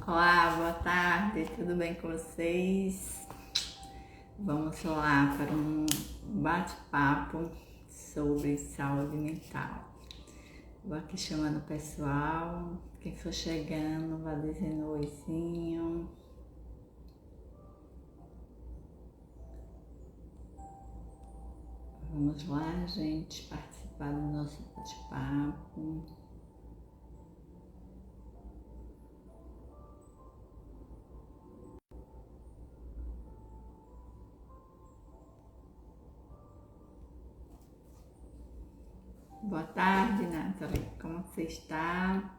Olá, boa tarde, tudo bem com vocês? Vamos lá para um bate-papo sobre saúde mental. Vou aqui chamando o pessoal, quem for chegando, vá dizendo oizinho. Vamos lá, gente, participar do nosso bate-papo. Boa tarde, Nathalie, como você está?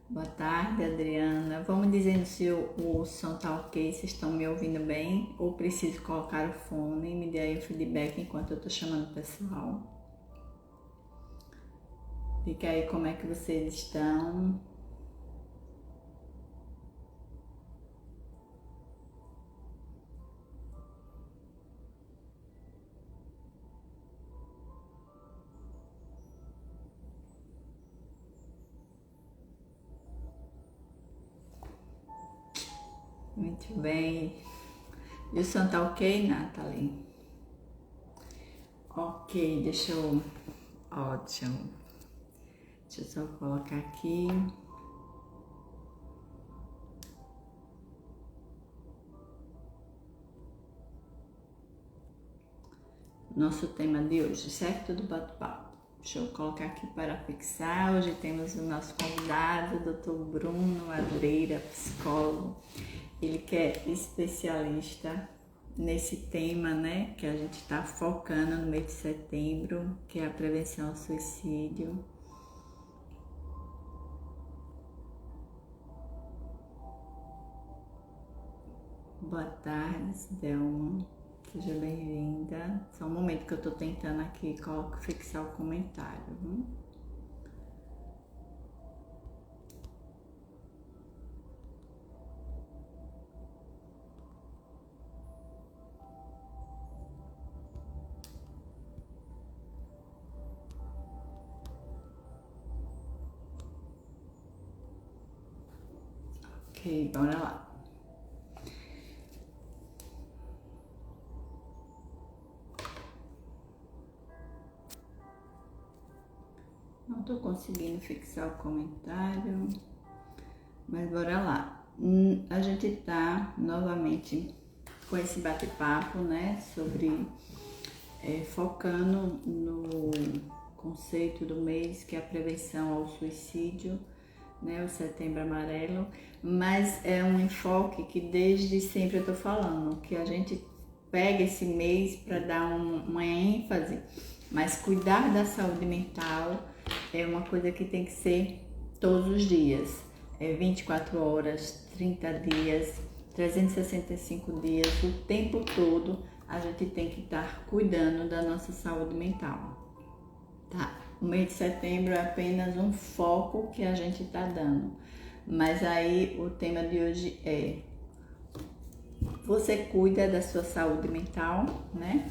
Boa tarde, Adriana. Vamos dizendo se o som tá ok, vocês estão me ouvindo bem ou preciso colocar o fone e me dê aí o feedback enquanto eu tô chamando o pessoal. Diga aí como é que vocês estão. Muito bem. E o som tá ok, Nathalie? Ok, deixa eu... Ótimo. Deixa eu só colocar aqui. Nosso tema de hoje, certo? Do bate-papo. Deixa eu colocar aqui para fixar. Hoje temos o nosso convidado, o Dr. Bruno Madureira, psicólogo. Ele que é especialista nesse tema, né, que a gente está focando no mês de setembro, que é a prevenção ao suicídio. Boa tarde, Delma. Seja bem-vinda. Só um momento que eu estou tentando aqui fixar o comentário. Ok, bora lá. Não estou conseguindo fixar o comentário, mas bora lá. A gente está novamente com esse bate-papo, né, sobre focando no conceito do mês, que é a prevenção ao suicídio, né, o Setembro Amarelo, mas é um enfoque que desde sempre eu tô falando, que a gente pega esse mês para dar uma ênfase, mas cuidar da saúde mental é uma coisa que tem que ser todos os dias, 24 horas, 30 dias, 365 dias, o tempo todo a gente tem que estar cuidando da nossa saúde mental, tá? O mês de setembro é apenas um foco que a gente está dando, mas aí o tema de hoje é: você cuida da sua saúde mental, né?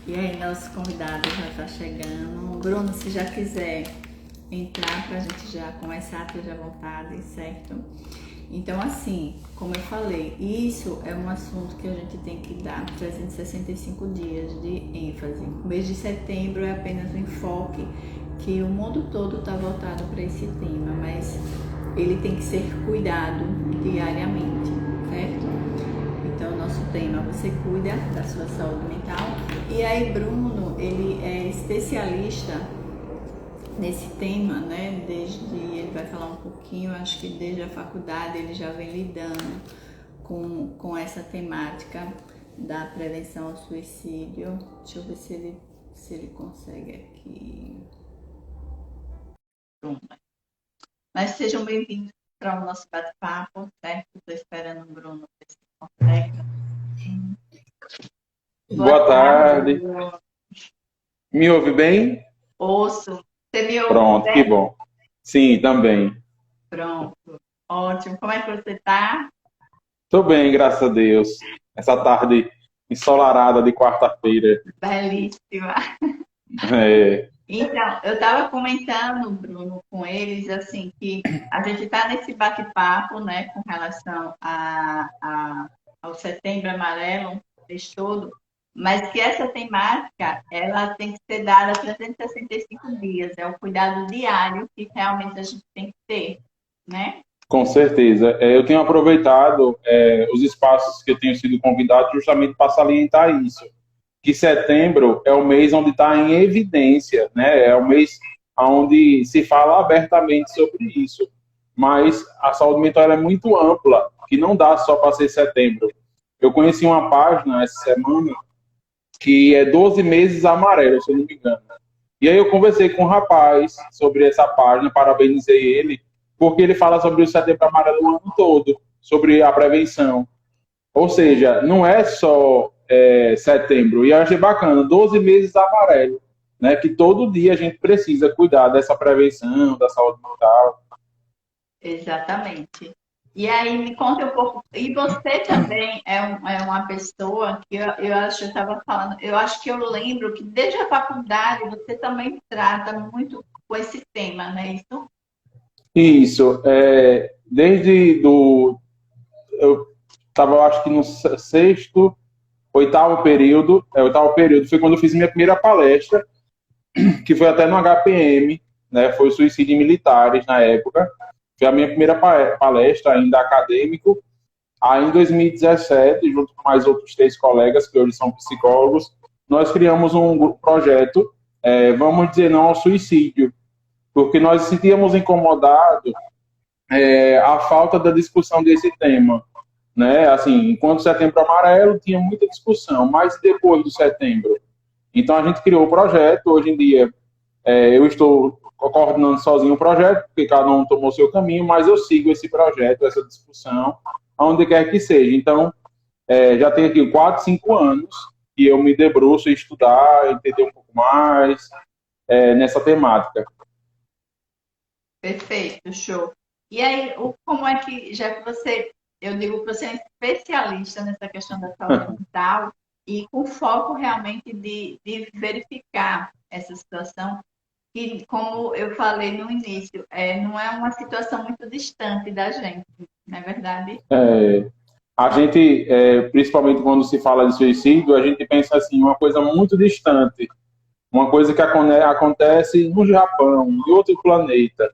E aí nosso convidado já está chegando. Bruno, se já quiser entrar para a gente já começar, esteja à vontade, certo? Então, assim, como eu falei, isso é um assunto que a gente tem que dar 365 dias de ênfase. O mês de setembro é apenas um enfoque que o mundo todo está voltado para esse tema, mas ele tem que ser cuidado diariamente, certo? Então, nosso tema, você cuida da sua saúde mental. E aí, Bruno, ele é especialista nesse tema, né? Ele vai falar um pouquinho, acho que desde a faculdade ele já vem lidando com essa temática da prevenção ao suicídio. Deixa eu ver se ele consegue aqui. Pronto. Mas sejam bem-vindos para o nosso bate-papo, certo? Estou esperando o Bruno ver se consegue. Boa tarde. Me ouve bem? Ouço. Você me ouve Pronto, que bem? bom. Sim, também. Pronto. Ótimo. Como é que você está? Estou bem, graças a Deus. Essa tarde ensolarada de quarta-feira. Belíssima. É, Então, eu estava comentando, Bruno, com eles, assim, que a gente está nesse bate-papo, né, com relação ao Setembro Amarelo, mês todo, mas que essa temática, ela tem que ser dada 365 dias, é o cuidado diário que realmente a gente tem que ter, né? Com certeza. Eu tenho aproveitado os espaços que eu tenho sido convidado justamente para salientar isso. Que setembro é o mês onde está em evidência, né? É o mês onde se fala abertamente sobre isso. Mas a saúde mental é muito ampla, que não dá só para ser setembro. Eu conheci uma página essa semana que é 12 meses amarelo, se eu não me engano. E aí eu conversei com um rapaz sobre essa página, parabenizei ele, porque ele fala sobre o setembro amarelo o ano todo, sobre a prevenção. Ou seja, não é só setembro. E eu achei bacana, 12 meses amarelo, né? Que todo dia a gente precisa cuidar dessa prevenção, da saúde mental. Exatamente. E aí, me conta um pouco. E você também é uma pessoa que eu acho, eu estava falando, eu acho que eu lembro que desde a faculdade você também trata muito com esse tema, né? Isso? Isso, desde eu estava, acho que no sexto, oitavo período foi quando eu fiz minha primeira palestra, que foi até no HPM, né? Foi suicídio em militares na época. Foi a minha primeira palestra, ainda acadêmico. Aí, em 2017, junto com mais outros 3 colegas, que hoje são psicólogos, nós criamos um projeto, vamos dizer, não ao suicídio, porque nós sentíamos incomodado a falta da discussão desse tema. Né? Assim, enquanto o Setembro Amarelo tinha muita discussão, mas depois do setembro. Então, a gente criou o projeto. Hoje em dia, eu estou coordenando sozinho o projeto, porque cada um tomou seu caminho, mas eu sigo esse projeto, essa discussão, onde quer que seja. Então, já tem aqui 4, 5 anos que eu me debruço em estudar, entender um pouco mais nessa temática. Perfeito, show. E aí, como é que, já que você, eu digo que você é especialista nessa questão da saúde mental e com foco realmente de verificar essa situação, que, como eu falei no início, não é uma situação muito distante da gente, não é verdade? A gente, principalmente quando se fala de suicídio, a gente pensa assim, uma coisa muito distante, uma coisa que acontece no Japão, em outro planeta.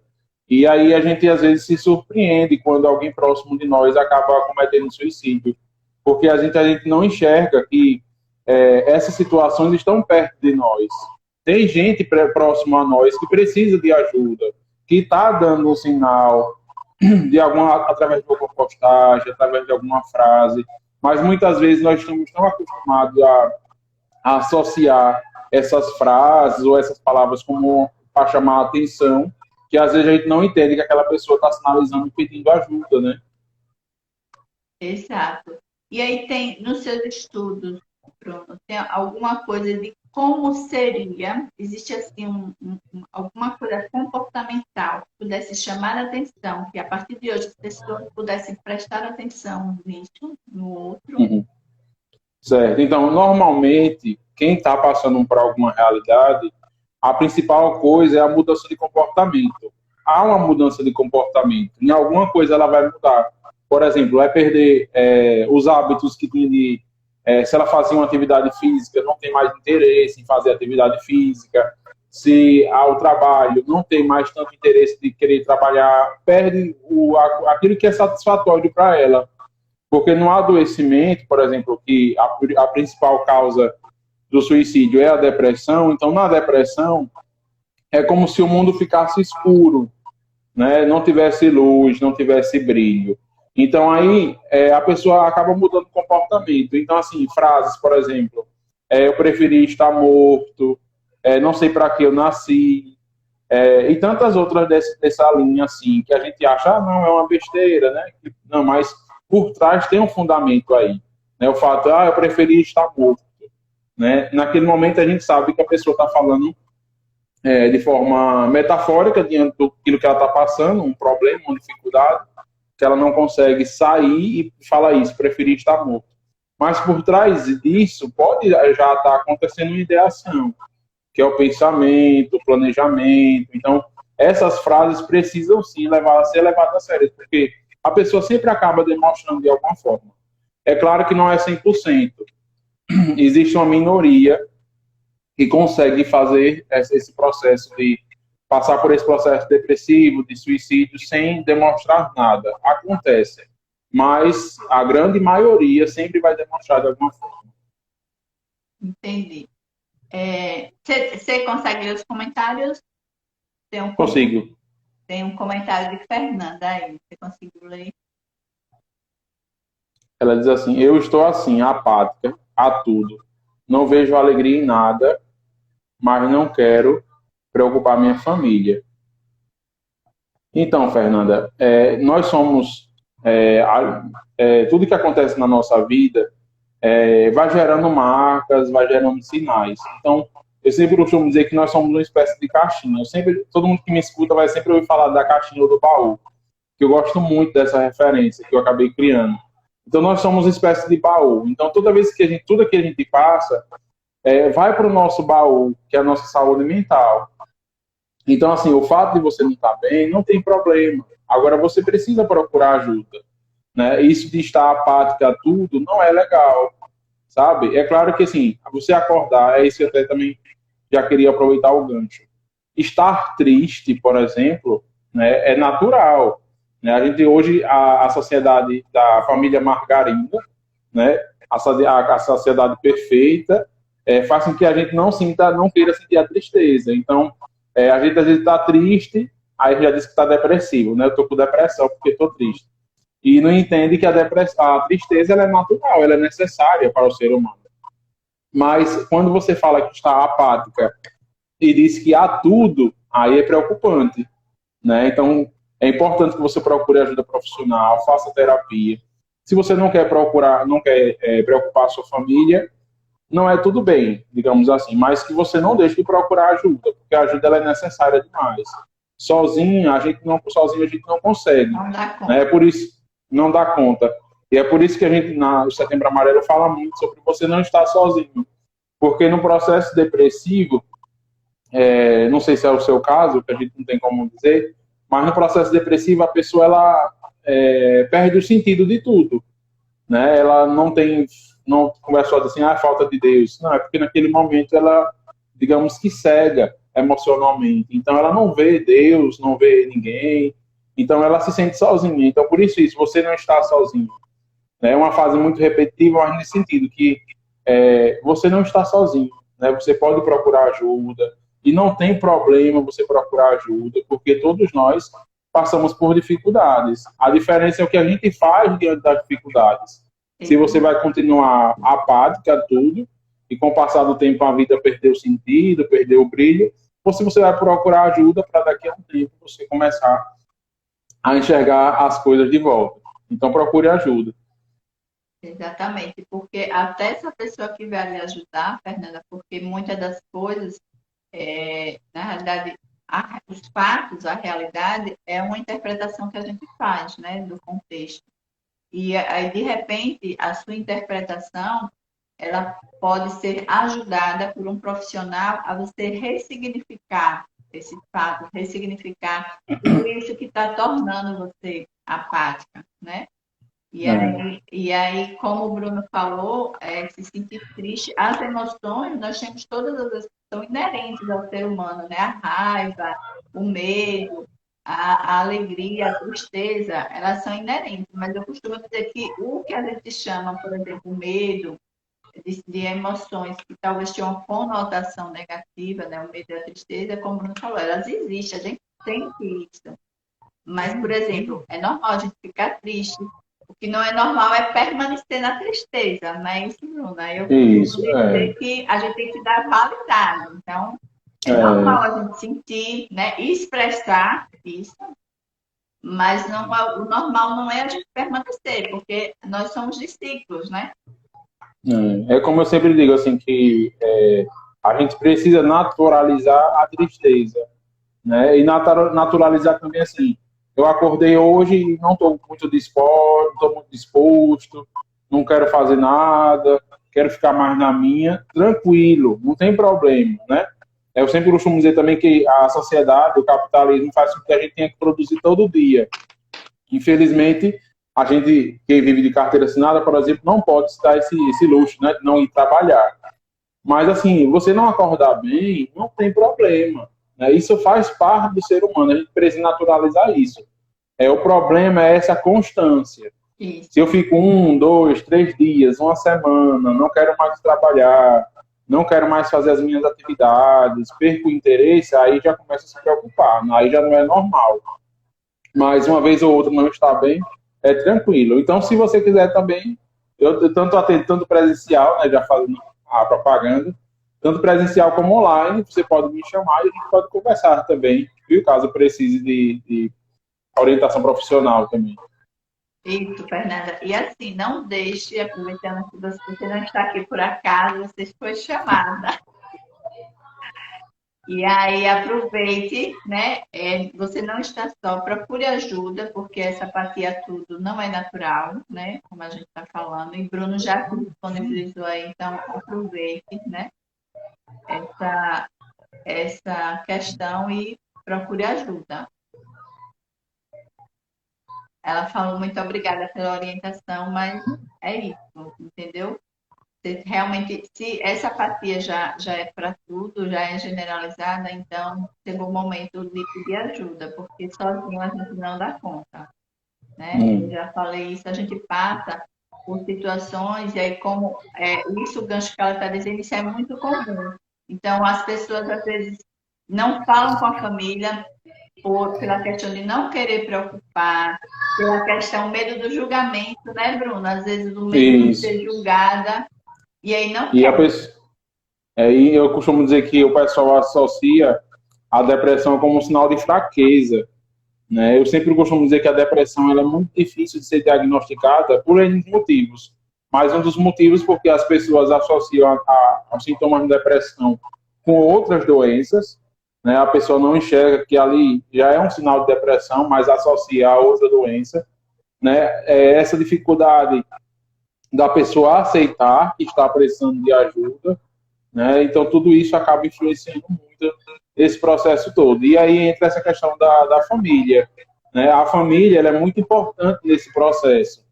E aí a gente às vezes se surpreende quando alguém próximo de nós acaba cometendo suicídio, porque a gente não enxerga que essas situações estão perto de nós. Tem gente próximo a nós que precisa de ajuda, que está dando um sinal através de alguma postagem, através de alguma frase, mas muitas vezes nós estamos tão acostumados a associar essas frases ou essas palavras como para chamar a atenção, que às vezes a gente não entende que aquela pessoa está sinalizando pedindo ajuda, né? Exato. E aí tem, nos seus estudos, Bruno, tem alguma coisa de como seria, existe assim alguma coisa comportamental que pudesse chamar a atenção, que a partir de hoje as pessoas pudessem prestar atenção nisso, no outro? Uhum. Certo. Então, normalmente, quem está passando por alguma realidade, a principal coisa é a mudança de comportamento. Há uma mudança de comportamento. Em alguma coisa ela vai mudar. Por exemplo, vai perder os hábitos que tinha de... se ela fazia uma atividade física, não tem mais interesse em fazer atividade física. Se ao trabalho não tem mais tanto interesse de querer trabalhar, perde aquilo que é satisfatório para ela. Porque no adoecimento, por exemplo, que a principal causa do suicídio é a depressão, então na depressão é como se o mundo ficasse escuro, né? Não tivesse luz, não tivesse brilho. Então aí a pessoa acaba mudando o comportamento. Então assim, frases, por exemplo, eu preferi estar morto, não sei para que eu nasci, e tantas outras dessa linha assim, que a gente acha, não, é uma besteira, né? Não, mas por trás tem um fundamento aí, né? O fato, eu preferi estar morto, né? Naquele momento a gente sabe que a pessoa está falando de forma metafórica diante daquilo que ela está passando, um problema, uma dificuldade, que ela não consegue sair e falar isso, preferir estar morto. Mas por trás disso pode já estar acontecendo uma ideação, que é o pensamento, o planejamento. Então, essas frases precisam sim ser levadas a sério, porque a pessoa sempre acaba demonstrando de alguma forma. É claro que não é 100%. Existe uma minoria que consegue fazer esse processo de passar por esse processo depressivo, de suicídio, sem demonstrar nada. Acontece. Mas a grande maioria sempre vai demonstrar de alguma forma. Entendi. Você consegue ler os comentários? Consigo. Tem um comentário de Fernanda aí. Você conseguiu ler? Ela diz assim: eu estou assim, apática a tudo. Não vejo alegria em nada, mas não quero preocupar minha família. Então, Fernanda, nós somos... tudo que acontece na nossa vida vai gerando marcas, vai gerando sinais. Então, eu sempre costumo dizer que nós somos uma espécie de caixinha. Todo mundo que me escuta vai sempre ouvir falar da caixinha ou do baú, que eu gosto muito dessa referência que eu acabei criando. Então, nós somos uma espécie de baú. Então, toda vez que tudo que a gente passa, vai para o nosso baú, que é a nossa saúde mental. Então, assim, o fato de você não estar bem não tem problema. Agora, você precisa procurar ajuda, né? Isso de estar apática a tudo não é legal, sabe? É claro que, assim, você acordar, é isso que eu até também já queria aproveitar o gancho. Estar triste, por exemplo, né, é natural. Né? A gente hoje, a sociedade da família margarina, né, a sociedade perfeita, faz com que a gente não queira sentir a tristeza. Então, a gente às vezes está triste, aí já diz que está depressivo, né? Eu estou com depressão porque estou triste. E não entende que a tristeza ela é natural, ela é necessária para o ser humano. Mas quando você fala que está apática e diz que há tudo, aí é preocupante, né? Então, é importante que você procure ajuda profissional, faça terapia. Se você não quer preocupar a sua família, não é tudo bem, digamos assim, mas que você não deixe de procurar ajuda, porque a ajuda ela é necessária demais. Sozinho a gente não consegue. Não dá conta. É por isso, não dá conta. E é por isso que a gente, no Setembro Amarelo, fala muito sobre você não estar sozinho. Porque no processo depressivo, não sei se é o seu caso, que a gente não tem como dizer, mas no processo depressivo a pessoa ela perde o sentido de tudo. Né? Ela não conversa só assim, falta de Deus. Não, é porque naquele momento ela, digamos que cega emocionalmente. Então ela não vê Deus, não vê ninguém. Então ela se sente sozinha. Então por isso você não está sozinho. É uma fase muito repetitiva, mas nesse sentido que você não está sozinho. Né? Você pode procurar ajuda. E não tem problema você procurar ajuda, porque todos nós passamos por dificuldades. A diferença é o que a gente faz diante das dificuldades. Se você vai continuar apática a tudo, e com o passar do tempo a vida perdeu o sentido, perdeu o brilho, ou se você vai procurar ajuda para daqui a um tempo você começar a enxergar as coisas de volta. Então procure ajuda. Exatamente, porque até essa pessoa que vai lhe ajudar, Fernanda, porque muitas das coisas, na realidade, os fatos, a realidade, é uma interpretação que a gente faz, né, do contexto. E aí, de repente, a sua interpretação, ela pode ser ajudada por um profissional a você ressignificar esse fato, ressignificar tudo isso que está tornando você apática, né? E aí, como o Bruno falou, se sentir triste, as emoções, nós temos todas as que são inerentes ao ser humano, né? A raiva, o medo, a alegria, a tristeza, elas são inerentes. Mas eu costumo dizer que o que a gente chama, por exemplo, medo, de emoções que talvez tenham uma conotação negativa, né? O medo e a tristeza, como o Bruno falou, elas existem, a gente sente isso. Mas, por exemplo, é normal a gente ficar triste. O que não é normal é permanecer na tristeza, não é isso, Bruna? Eu costumo dizer que a gente tem que dar validade. Então, é normal a gente sentir, né? Expressar isso, mas não, o normal não é a gente permanecer, porque nós somos de ciclos, né? É como eu sempre digo, assim, que a gente precisa naturalizar a tristeza, né? E naturalizar também, assim, eu acordei hoje e não estou muito disposto, não quero fazer nada, quero ficar mais na minha, tranquilo, não tem problema, né? Eu sempre costumo dizer também que a sociedade, o capitalismo faz com que a gente tenha que produzir todo dia. Infelizmente, a gente, quem vive de carteira assinada, por exemplo, não pode se dar esse luxo, né, de não ir trabalhar. Mas, assim, você não acordar bem, não tem problema. Né? Isso faz parte do ser humano, a gente precisa naturalizar isso. O problema é essa constância. Isso. Se eu fico 1, 2, 3 dias, uma semana, não quero mais trabalhar, não quero mais fazer as minhas atividades, perco o interesse, aí já começa a se preocupar, aí já não é normal. Mas uma vez ou outra não está bem, é tranquilo. Então, se você quiser também, eu tanto atendo tanto presencial, né, já fazendo a propaganda, tanto presencial como online, você pode me chamar e a gente pode conversar também, viu? Caso precise de orientação profissional também. Isso, Fernanda. E assim, não deixe, aproveitando que você não está aqui por acaso, você foi chamada. E aí aproveite, né? Você não está só, procure ajuda, porque essa apatia tudo não é natural, né? Como a gente está falando. E Bruno já se disponibilizou aí, então aproveite, né? Essa questão e procure ajuda. Ela falou muito obrigada pela orientação, mas é isso, entendeu? Realmente, se essa apatia já é para tudo, já é generalizada, então chegou o momento de pedir ajuda, porque sozinho a gente não dá conta, né? Eu já falei isso, a gente passa por situações, e aí como isso, o gancho que ela está dizendo, isso é muito comum. Então, as pessoas às vezes não falam com a família pela questão de não querer preocupar, pela questão, medo do julgamento, né, Bruno? Às vezes o medo de Isso. ser julgada, e aí não E quer. a pessoa, aí eu costumo dizer que o pessoal associa a depressão como um sinal de fraqueza. Né? Eu sempre costumo dizer que a depressão ela é muito difícil de ser diagnosticada por N motivos. Mas um dos motivos porque as pessoas associam aos sintomas de depressão com outras doenças, né? A pessoa não enxerga que ali já é um sinal de depressão, mas associa a outra doença, né? Essa dificuldade da pessoa aceitar que está precisando de ajuda, né? Então tudo isso acaba influenciando muito esse processo todo. E aí entra essa questão da família, né? A família ela é muito importante nesse processo.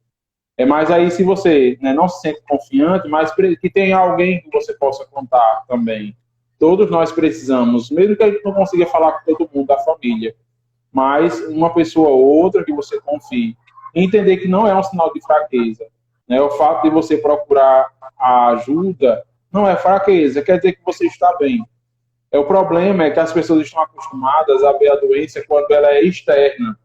Mas aí se você, né, não se sente confiante, mas que tem alguém que você possa contar também. Todos nós precisamos, mesmo que a gente não consiga falar com todo mundo da família, mas uma pessoa ou outra que você confie. Entender que não é um sinal de fraqueza. Né? O fato de você procurar a ajuda não é fraqueza, quer dizer que você está bem. O problema é que as pessoas estão acostumadas a ver a doença quando ela é externa.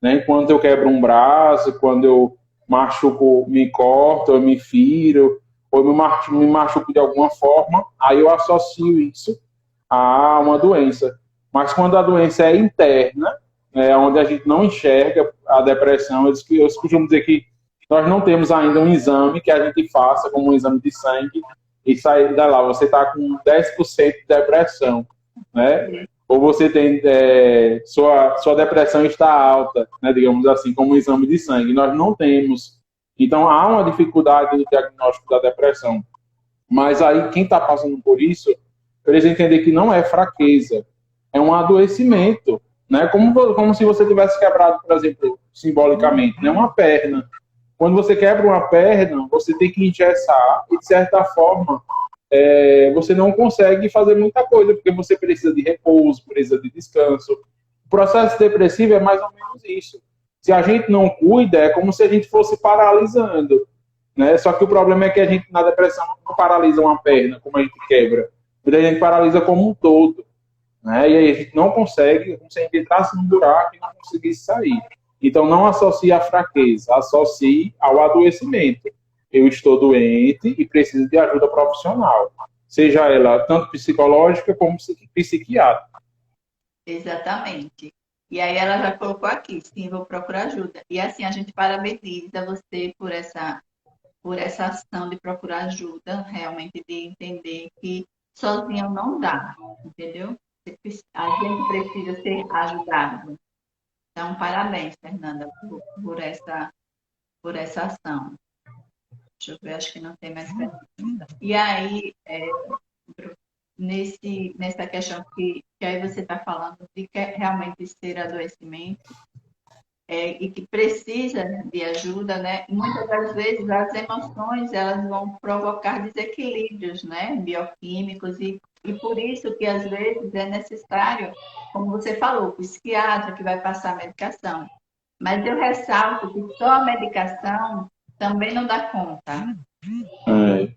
Né? Quando eu quebro um braço, quando eu machuco, me corto, eu me firo, ou me machuco de alguma forma, aí eu associo isso a uma doença. Mas quando a doença é interna, onde a gente não enxerga a depressão, eu costumo dizer que nós não temos ainda um exame que a gente faça, como um exame de sangue, e sair da lá, você está com 10% de depressão, né? Ou você tem, sua depressão está alta, né, digamos assim, como um exame de sangue. Nós não temos. Então, há uma dificuldade no diagnóstico da depressão. Mas aí, quem está passando por isso, precisa entender que não é fraqueza, é um adoecimento, né? Como se você tivesse quebrado, por exemplo, simbolicamente, né, uma perna. Quando você quebra uma perna, você tem que engessar e, de certa forma, você não consegue fazer muita coisa, porque você precisa de repouso, precisa de descanso. O processo depressivo é mais ou menos isso. Se a gente não cuida, é como se a gente fosse paralisando. Né? Só que o problema é que a gente, na depressão, não paralisa uma perna, como a gente quebra. A gente paralisa como um todo. Né? E aí a gente não consegue, como se a gente entrasse num buraco e não conseguisse sair. Então, não associe à fraqueza, associe ao adoecimento. Eu estou doente e preciso de ajuda profissional, seja ela tanto psicológica como psiquiátrica. Exatamente. E aí ela já colocou aqui, sim, vou procurar ajuda. E assim, a gente parabeniza você por essa ação de procurar ajuda, realmente de entender que sozinho não dá, entendeu? A gente precisa ser ajudado. Então, parabéns, Fernanda, por essa ação. Deixa eu ver, acho que não tem mais pergunta. E aí, nessa questão que aí você está falando de que realmente ser adoecimento e que precisa de ajuda, né? Muitas das vezes as emoções elas vão provocar desequilíbrios, né? Bioquímicos e por isso que às vezes é necessário, como você falou, o psiquiatra que vai passar a medicação. Mas eu ressalto que só a medicação também não dá conta.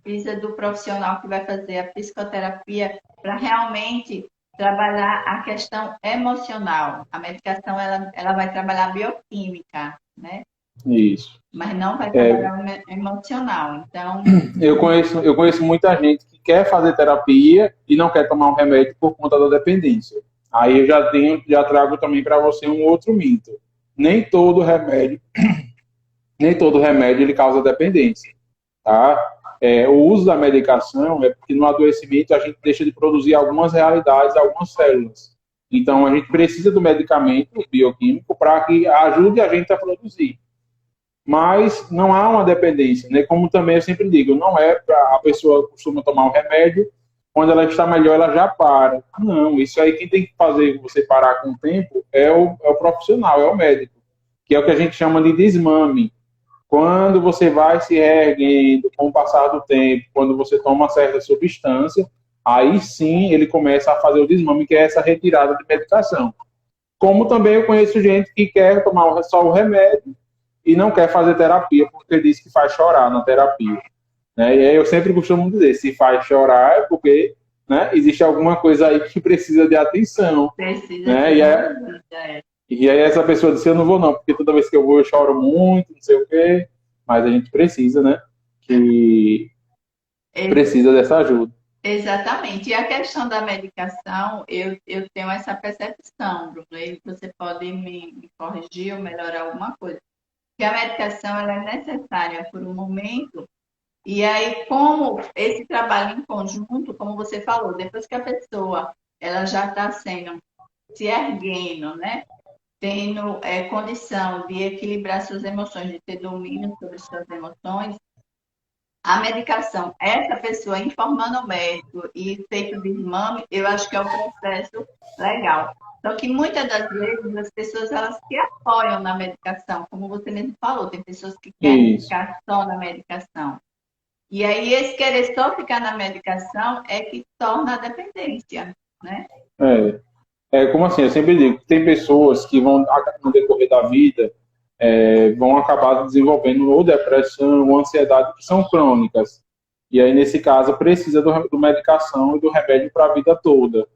Precisa do profissional que vai fazer a psicoterapia para realmente trabalhar a questão emocional. A medicação ela vai trabalhar a bioquímica, né? Isso. Mas não vai trabalhar o emocional. Então, Eu conheço muita gente que quer fazer terapia e não quer tomar um remédio por conta da dependência. Aí eu já trago também para você um outro mito. Nem todo remédio, nem todo remédio ele causa dependência, tá? O uso da medicação é porque no adoecimento a gente deixa de produzir algumas realidades, algumas células. Então a gente precisa do medicamento bioquímico para que ajude a gente a produzir. Mas não há uma dependência, né? Como também eu sempre digo, não é para a pessoa costuma tomar um remédio, quando ela está melhor ela já para. Não, isso aí quem tem que fazer você parar com o tempo é o profissional, é o médico, que é o que a gente chama de desmame. Quando você vai se reerguendo com o passar do tempo, quando você toma uma certa substância, aí sim ele começa a fazer o desmame, que é essa retirada de medicação. Como também eu conheço gente que quer tomar só o remédio e não quer fazer terapia porque diz que faz chorar na terapia. Né? E aí eu sempre costumo dizer, se faz chorar é porque, né, existe alguma coisa aí que precisa de atenção. precisa Né? E aí essa pessoa disse, eu não vou não, porque toda vez que eu vou eu choro muito, não sei o quê, mas a gente precisa, né, que precisa dessa ajuda. Exatamente. E a questão da medicação, eu tenho essa percepção, Bruno, e você pode me corrigir ou melhorar alguma coisa. Que a medicação ela é necessária por um momento, e aí, como esse trabalho em conjunto, como você falou, depois que a pessoa ela já está sendo, se erguendo, né? Tendo condição de equilibrar suas emoções, de ter domínio sobre suas emoções, a medicação, essa pessoa informando o médico e feito o desmame, eu acho que é um processo legal. Só que muitas das vezes as pessoas elas se apoiam na medicação, como você mesmo falou, tem pessoas que querem Isso. ficar só na medicação. E aí esse querer só ficar na medicação é que torna a dependência, né? Como assim, eu sempre digo que tem pessoas que vão, no decorrer da vida, vão acabar desenvolvendo ou depressão ou ansiedade que são crônicas. E aí, nesse caso, precisa do medicação e do remédio para a vida toda.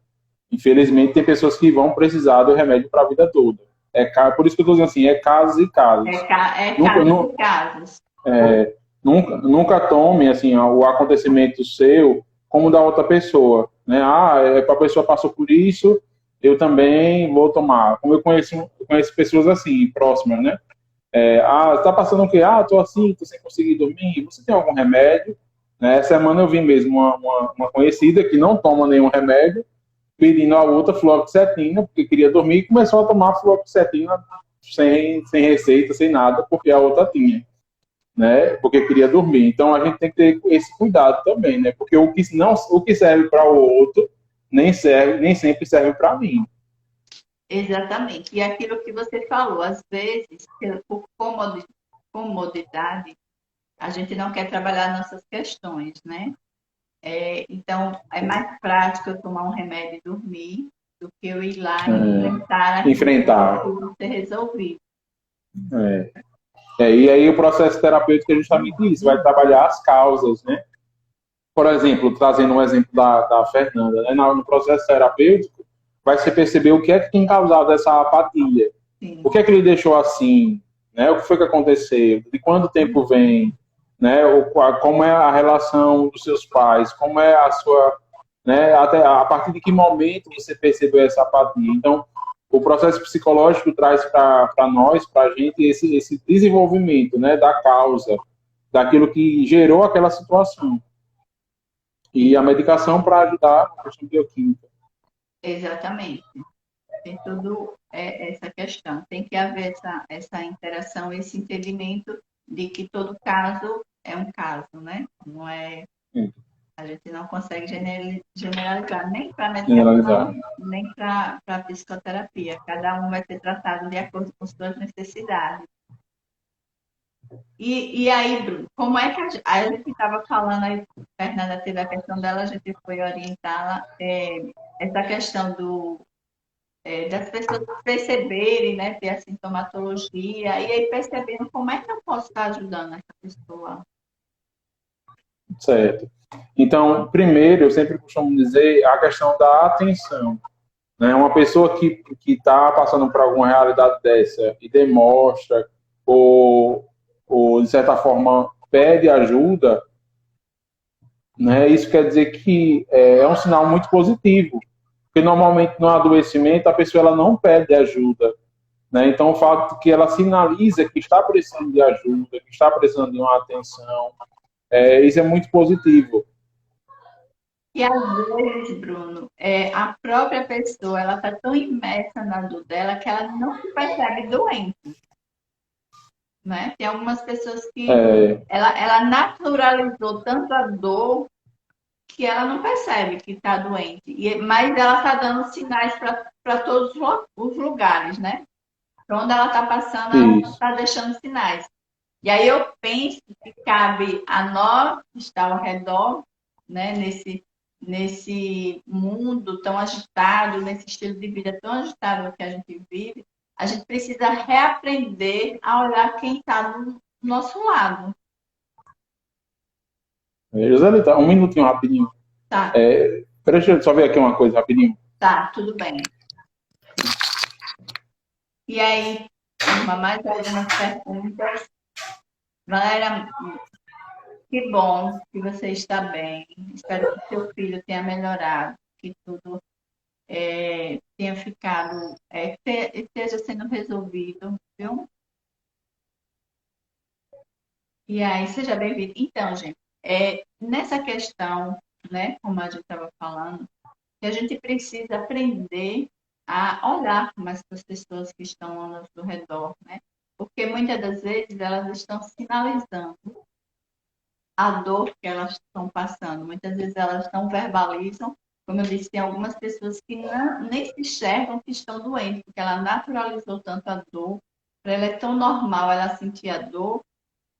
Infelizmente, tem pessoas que vão precisar do remédio para a vida toda. Por isso que eu estou dizendo assim, é casos e casos. Casos e casos. Nunca tome assim, o acontecimento seu como da outra pessoa. Né? A pessoa passou por isso, eu também vou tomar. Como eu conheço pessoas assim, próximas, né? Tá passando o quê? Tô assim, tô sem conseguir dormir. Você tem algum remédio? Né? Essa semana eu vi mesmo uma conhecida que não toma nenhum remédio, pedindo a outra fluoxetina, porque queria dormir, e começou a tomar fluoxetina sem receita, sem nada, porque a outra tinha. Né? Porque queria dormir. Então a gente tem que ter esse cuidado também, né? Porque o que serve para o outro nem sempre serve para mim. Exatamente. E aquilo que você falou, às vezes, por comodidade, a gente não quer trabalhar nossas questões, né? Então, é mais prático eu tomar um remédio e dormir do que eu ir lá e enfrentar aquilo ser resolvido. E aí o processo terapêutico é justamente isso, vai trabalhar as causas, né? Por exemplo, trazendo um exemplo da Fernanda, né? No processo terapêutico, vai se perceber o que é que tem causado essa apatia. Sim. O que é que lhe deixou assim? Né? O que foi que aconteceu? De quanto tempo vem? Né? Como é a relação dos seus pais? Como é a sua... Né? Até a partir de que momento você percebeu essa apatia? Então, o processo psicológico traz para nós, para a gente, esse desenvolvimento, né? Da causa, daquilo que gerou aquela situação. E a medicação para ajudar na questão bioquímica. Exatamente. Tem tudo essa questão. Tem que haver essa interação, esse entendimento de que todo caso é um caso, né? Não é A gente não consegue generalizar nem para Generalizar. medicação, nem para psicoterapia. Cada um vai ser tratado de acordo com suas necessidades. E aí, Bruno, como é que a gente estava falando aí, Fernanda teve a questão dela, a gente foi orientá-la, essa questão das pessoas perceberem, né, ter a sintomatologia, e aí percebendo como é que eu posso estar ajudando essa pessoa. Certo. Então, primeiro, eu sempre costumo dizer a questão da atenção. Né? Uma pessoa que está passando por alguma realidade dessa e demonstra ou de certa forma, pede ajuda, né? Isso quer dizer que é um sinal muito positivo. Porque, normalmente, no adoecimento, a pessoa ela não pede ajuda. Né? Então, o fato de que ela sinaliza que está precisando de ajuda, que está precisando de uma atenção, isso é muito positivo. E às vezes, Bruno, a própria pessoa ela está tão imersa na dor dela que ela não se percebe doente. Né? Tem algumas pessoas que ela naturalizou tanto a dor que ela não percebe que está doente. Mas ela está dando sinais para todos os lugares, né? Para onde ela está passando, ela está deixando sinais. E aí eu penso que cabe a nós que está ao redor, né, nesse mundo tão agitado, nesse estilo de vida tão agitado que a gente vive, a gente precisa reaprender a olhar quem está do nosso lado. Joselita, um minutinho rapidinho. Tá. Deixa eu só ver aqui uma coisa rapidinho. Tá, tudo bem. E aí, mais algumas perguntas. Galera, que bom que você está bem. Espero que seu filho tenha melhorado, que tudo tenha ficado, esteja sendo resolvido, viu? E aí, seja bem-vindo. Então, gente, nessa questão, né, como a gente estava falando, que a gente precisa aprender a olhar mais para as pessoas que estão ao nosso redor, né? Porque muitas das vezes elas estão sinalizando a dor que elas estão passando. Muitas vezes elas não verbalizam. Como eu disse, tem algumas pessoas que nem se enxergam que estão doentes, porque ela naturalizou tanto a dor. Para ela é tão normal ela sentir a dor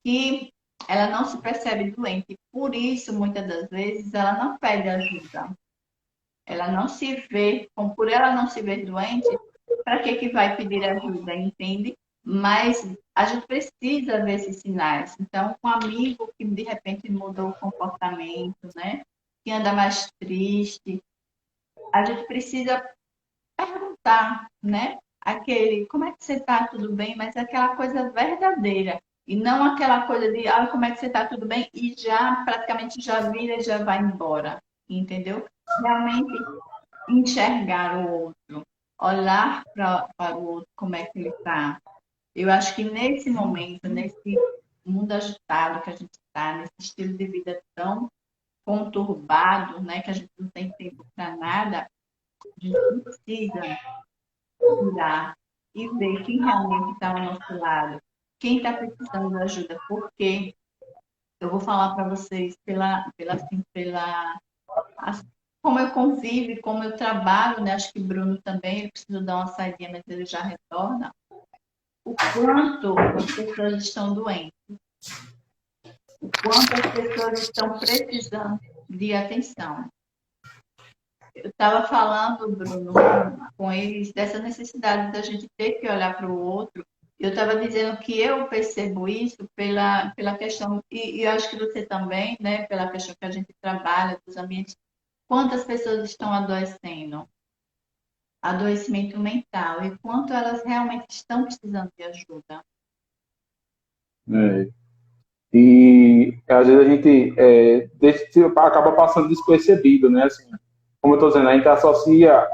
que ela não se percebe doente. Por isso, muitas das vezes, ela não pede ajuda. Ela não se vê, por ela não se ver doente, para que vai pedir ajuda, entende? Mas a gente precisa ver esses sinais. Então, um amigo que de repente mudou o comportamento, né? Que anda mais triste, a gente precisa perguntar, né? Como é que você está? Tudo bem? Mas aquela coisa verdadeira. E não aquela coisa de, como é que você está? Tudo bem? E já praticamente já vira e já vai embora. Entendeu? Realmente enxergar o outro, olhar para o outro, como é que ele está. Eu acho que nesse momento, nesse mundo agitado que a gente está, nesse estilo de vida tão conturbado, né, que a gente não tem tempo para nada, a gente precisa olhar e ver quem realmente está ao nosso lado, quem está precisando de ajuda, porque eu vou falar para vocês como eu convivo, como eu trabalho, né? Acho que Bruno também, ele precisa dar uma saidinha, mas ele já retorna. O quanto as pessoas estão doentes. O quanto as pessoas estão precisando de atenção. Eu estava falando, Bruno, com eles, dessa necessidade da gente ter que olhar para o outro. Eu estava dizendo que eu percebo isso pela questão, e eu acho que você também, né? Pela questão que a gente trabalha, dos ambientes. Quantas pessoas estão adoecendo? Adoecimento mental e quanto elas realmente estão precisando de ajuda. E às vezes a gente acaba passando despercebido, né? Assim, como eu estou dizendo, a gente associa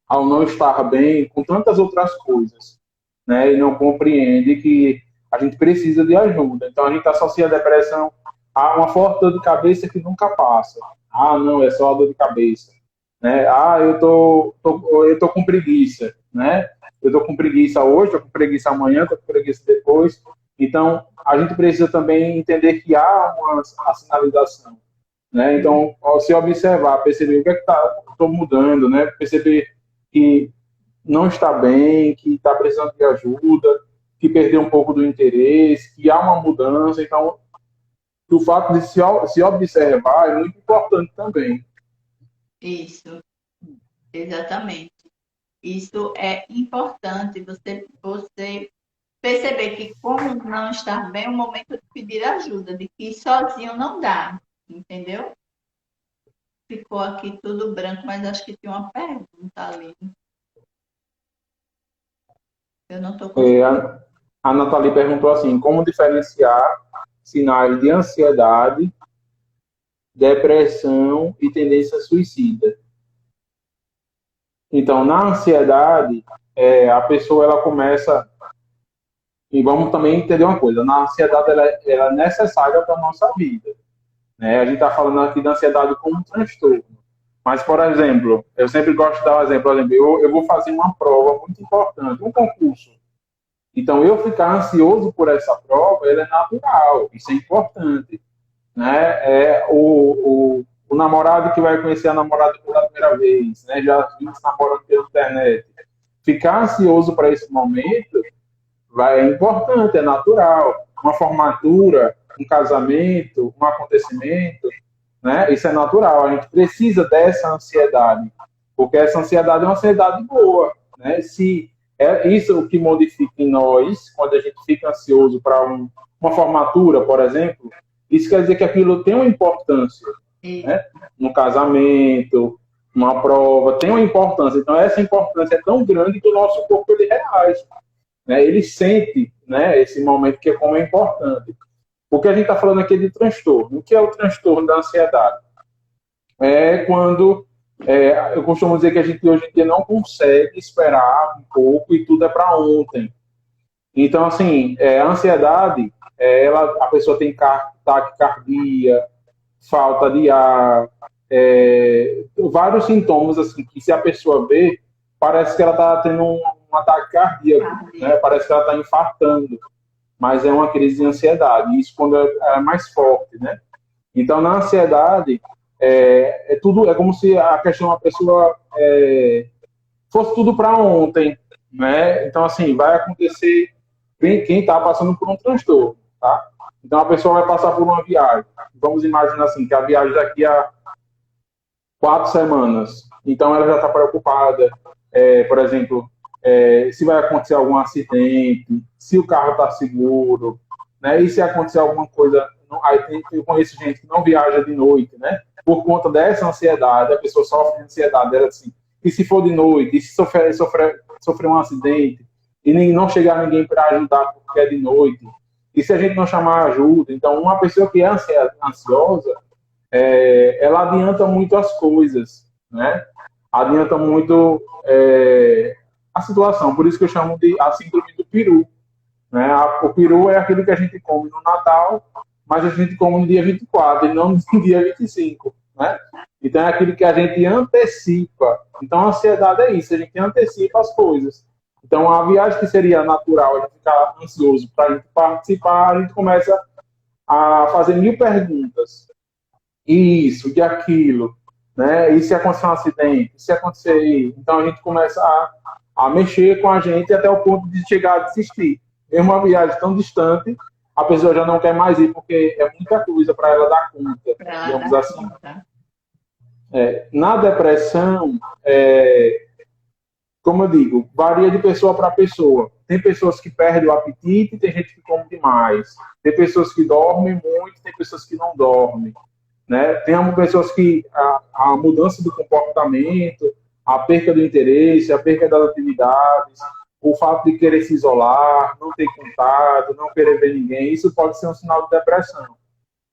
ao não estar bem com tantas outras coisas, né? E não compreende que a gente precisa de ajuda. Então a gente associa a depressão a uma forte dor de cabeça que nunca passa. Não, é só a dor de cabeça. Né? Eu tô com preguiça, né? Eu tô com preguiça hoje, tô com preguiça amanhã, tô com preguiça depois. Então, a gente precisa também entender que há uma sinalização, né? Então, ao se observar, perceber o que é que estou mudando, né? Perceber que não está bem, que está precisando de ajuda, que perdeu um pouco do interesse, que há uma mudança. Então, o fato de se observar é muito importante também. Isso, exatamente. Isso é importante, você perceber que como não está bem, é o momento de pedir ajuda, de que sozinho não dá, entendeu? Ficou aqui tudo branco, mas acho que tinha uma pergunta ali. Eu não estou É, conseguindo. a Nathalie perguntou assim, como diferenciar sinais de ansiedade, depressão e tendência suicida? Então, na ansiedade, a pessoa ela começa. E vamos também entender uma coisa: na ansiedade ela é necessária para a nossa vida. Né? A gente está falando aqui da ansiedade como um transtorno. Mas, por exemplo, eu sempre gosto de dar um exemplo. Por exemplo, eu vou fazer uma prova muito importante, um concurso. Então, eu ficar ansioso por essa prova, ele é natural, isso é importante. Né? O namorado que vai conhecer a namorada pela primeira vez, né? Já vimos namorando pela internet. Ficar ansioso para esse momento é importante, é natural. Uma formatura, um casamento, um acontecimento, né? Isso é natural. A gente precisa dessa ansiedade, porque essa ansiedade é uma ansiedade boa, né? Se é isso o que modifica em nós, quando a gente fica ansioso para uma formatura, por exemplo, isso quer dizer que aquilo tem uma importância, né? No casamento, numa prova, tem uma importância. Então, essa importância é tão grande que o nosso corpo ele reage, né? Ele sente, né, esse momento que é como é importante. Porque a gente está falando aqui de transtorno. O que é o transtorno da ansiedade? É quando eu costumo dizer que a gente hoje em dia não consegue esperar um pouco e tudo é para ontem. Então, assim, a ansiedade, a pessoa tem taquicardia, falta de ar, vários sintomas, assim, que se a pessoa vê, parece que ela está tendo um ataque cardíaco, né? Parece que ela está infartando, mas é uma crise de ansiedade, isso quando é mais forte, né? Então, na ansiedade, tudo, é como se a questão da pessoa fosse tudo para ontem, né? Então, assim, vai acontecer quem está passando por um transtorno, tá? Então, a pessoa vai passar por uma viagem. Vamos imaginar assim, que a viagem daqui a 4 semanas. Então, ela já está preocupada, por exemplo, se vai acontecer algum acidente, se o carro está seguro, né? E se acontecer alguma coisa... Aí eu conheço gente que não viaja de noite, né? Por conta dessa ansiedade, a pessoa sofre de ansiedade, ela assim, e se for de noite, e se sofrer um acidente, e nem não chegar ninguém para ajudar porque é de noite, e se a gente não chamar ajuda, então uma pessoa que é ansiosa, ela adianta muito as coisas, né? Adianta muito a situação, por isso que eu chamo de a síndrome do peru, né? O peru é aquilo que a gente come no Natal, mas a gente come no dia 24 e não no dia 25, né? Então é aquilo que a gente antecipa. Então a ansiedade é isso, a gente antecipa as coisas. Então a viagem que seria natural, a gente ficar ansioso para a gente participar, a gente começa a fazer 1000 perguntas. Isso, de aquilo, né? E se acontecer um acidente? E se acontecer isso? Então a gente começa a mexer com a gente até o ponto de chegar a desistir. Mesmo uma viagem tão distante, a pessoa já não quer mais ir porque é muita coisa para ela dar conta, digamos assim. Na depressão, como eu digo, varia de pessoa para pessoa. Tem pessoas que perdem o apetite, tem gente que come demais. Tem pessoas que dormem muito, tem pessoas que não dormem. Né? Tem pessoas que a mudança do comportamento, a perca do interesse, a perca das atividades, o fato de querer se isolar, não ter contato, não querer ver ninguém, isso pode ser um sinal de depressão.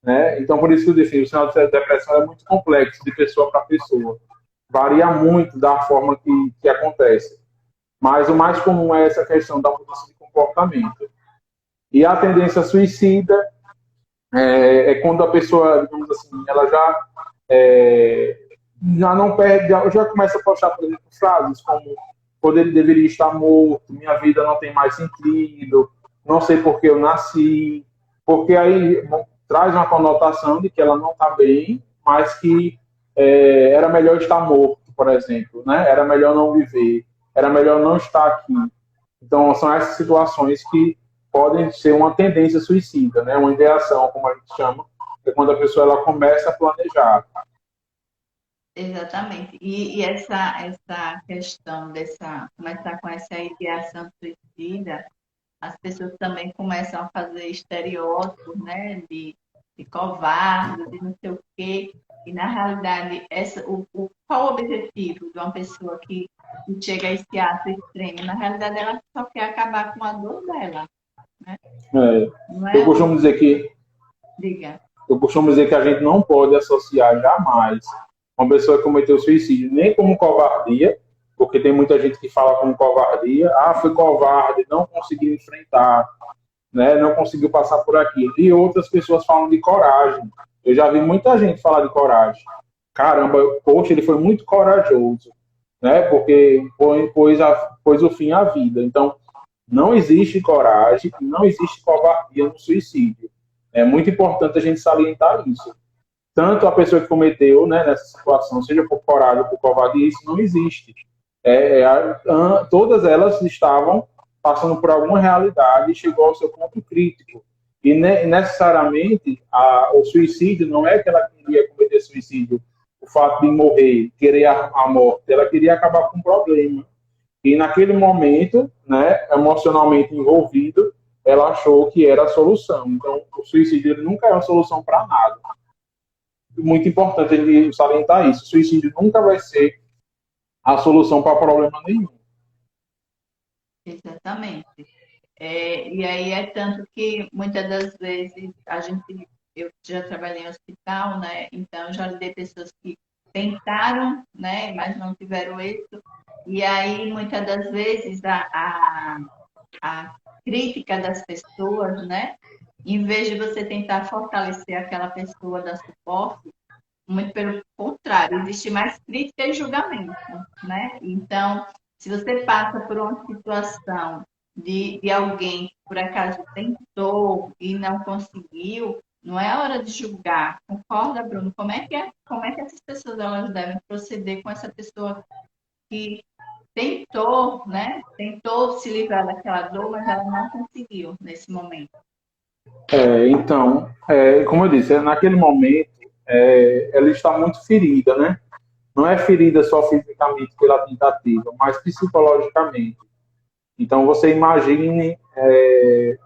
Né? Então, por isso que eu defino, o sinal de depressão é muito complexo de pessoa para pessoa. Varia muito da forma que acontece. Mas o mais comum é essa questão da mudança de comportamento. E a tendência suicida é quando a pessoa, digamos assim, ela já não perde, já começa a postar, por exemplo, frases como poder deveria estar morto, minha vida não tem mais sentido, não sei por que eu nasci, porque aí traz uma conotação de que ela não está bem, mas que era melhor estar morto, por exemplo, né? Era melhor não viver, era melhor não estar aqui. Então, são essas situações que podem ser uma tendência suicida, né? Uma ideação, como a gente chama, é quando a pessoa ela começa a planejar. Exatamente. E essa questão começar com essa ideação suicida, as pessoas também começam a fazer estereótipos, né, de covarde, de não sei o quê. E, na realidade, qual o objetivo de uma pessoa que chega a esse ato extremo? Na realidade, ela só quer acabar com a dor dela, né? Não Eu é costumo dizer que Diga. eu costumo dizer que a gente não pode associar jamais uma pessoa que cometeu suicídio nem como covardia, porque tem muita gente que fala como covardia, foi covarde, não conseguiu enfrentar, né, não conseguiu passar por aquilo. E outras pessoas falam de coragem. Eu já vi muita gente falar de coragem. Caramba, poxa, ele foi muito corajoso, né, porque pôs o fim à vida. Então, não existe coragem, não existe covardia no suicídio. É muito importante a gente salientar isso. Tanto a pessoa que cometeu, né, nessa situação, seja por coragem ou por covardia, isso não existe. Todas elas estavam passando por alguma realidade e chegou ao seu ponto crítico. E necessariamente o suicídio não é que ela queria cometer suicídio, o fato de morrer, querer a morte, ela queria acabar com um problema. E naquele momento, né, emocionalmente envolvido, ela achou que era a solução. Então, o suicídio ele nunca é uma solução para nada. Muito importante ele salientar isso. O suicídio nunca vai ser a solução para problema nenhum. Exatamente. E aí é tanto que muitas das vezes eu já trabalhei em hospital, né? Então já lidei pessoas que tentaram, né? Mas não tiveram êxito. E aí muitas das vezes a crítica das pessoas, né? Em vez de você tentar fortalecer aquela pessoa, dar suporte, muito pelo contrário, existe mais crítica e julgamento, né? Então, se você passa por uma situação de alguém que por acaso tentou e não conseguiu, não é hora de julgar. Concorda, Bruno? Como é que essas pessoas elas devem proceder com essa pessoa que tentou, né? Tentou se livrar daquela dor, mas ela não conseguiu nesse momento. Então, como eu disse, naquele momento ela está muito ferida, né? Não é ferida só fisicamente pela tentativa, mas psicologicamente. Então, você imagine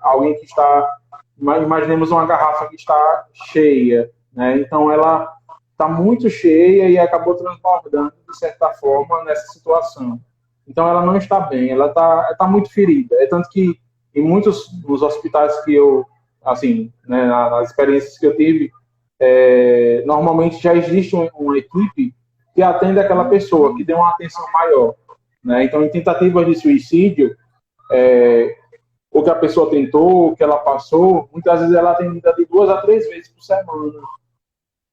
alguém que está... Imaginemos uma garrafa que está cheia, né? Então, ela está muito cheia e acabou transbordando, de certa forma, nessa situação. Então, ela não está bem, ela está muito ferida. É tanto que, em muitos dos hospitais que eu, assim, né, nas experiências que eu tive, normalmente já existe uma equipe que atende aquela pessoa, que dê uma atenção maior, né? Então, em tentativas de suicídio, o que a pessoa tentou, o que ela passou, muitas vezes ela é atendida de 2 a 3 vezes por semana,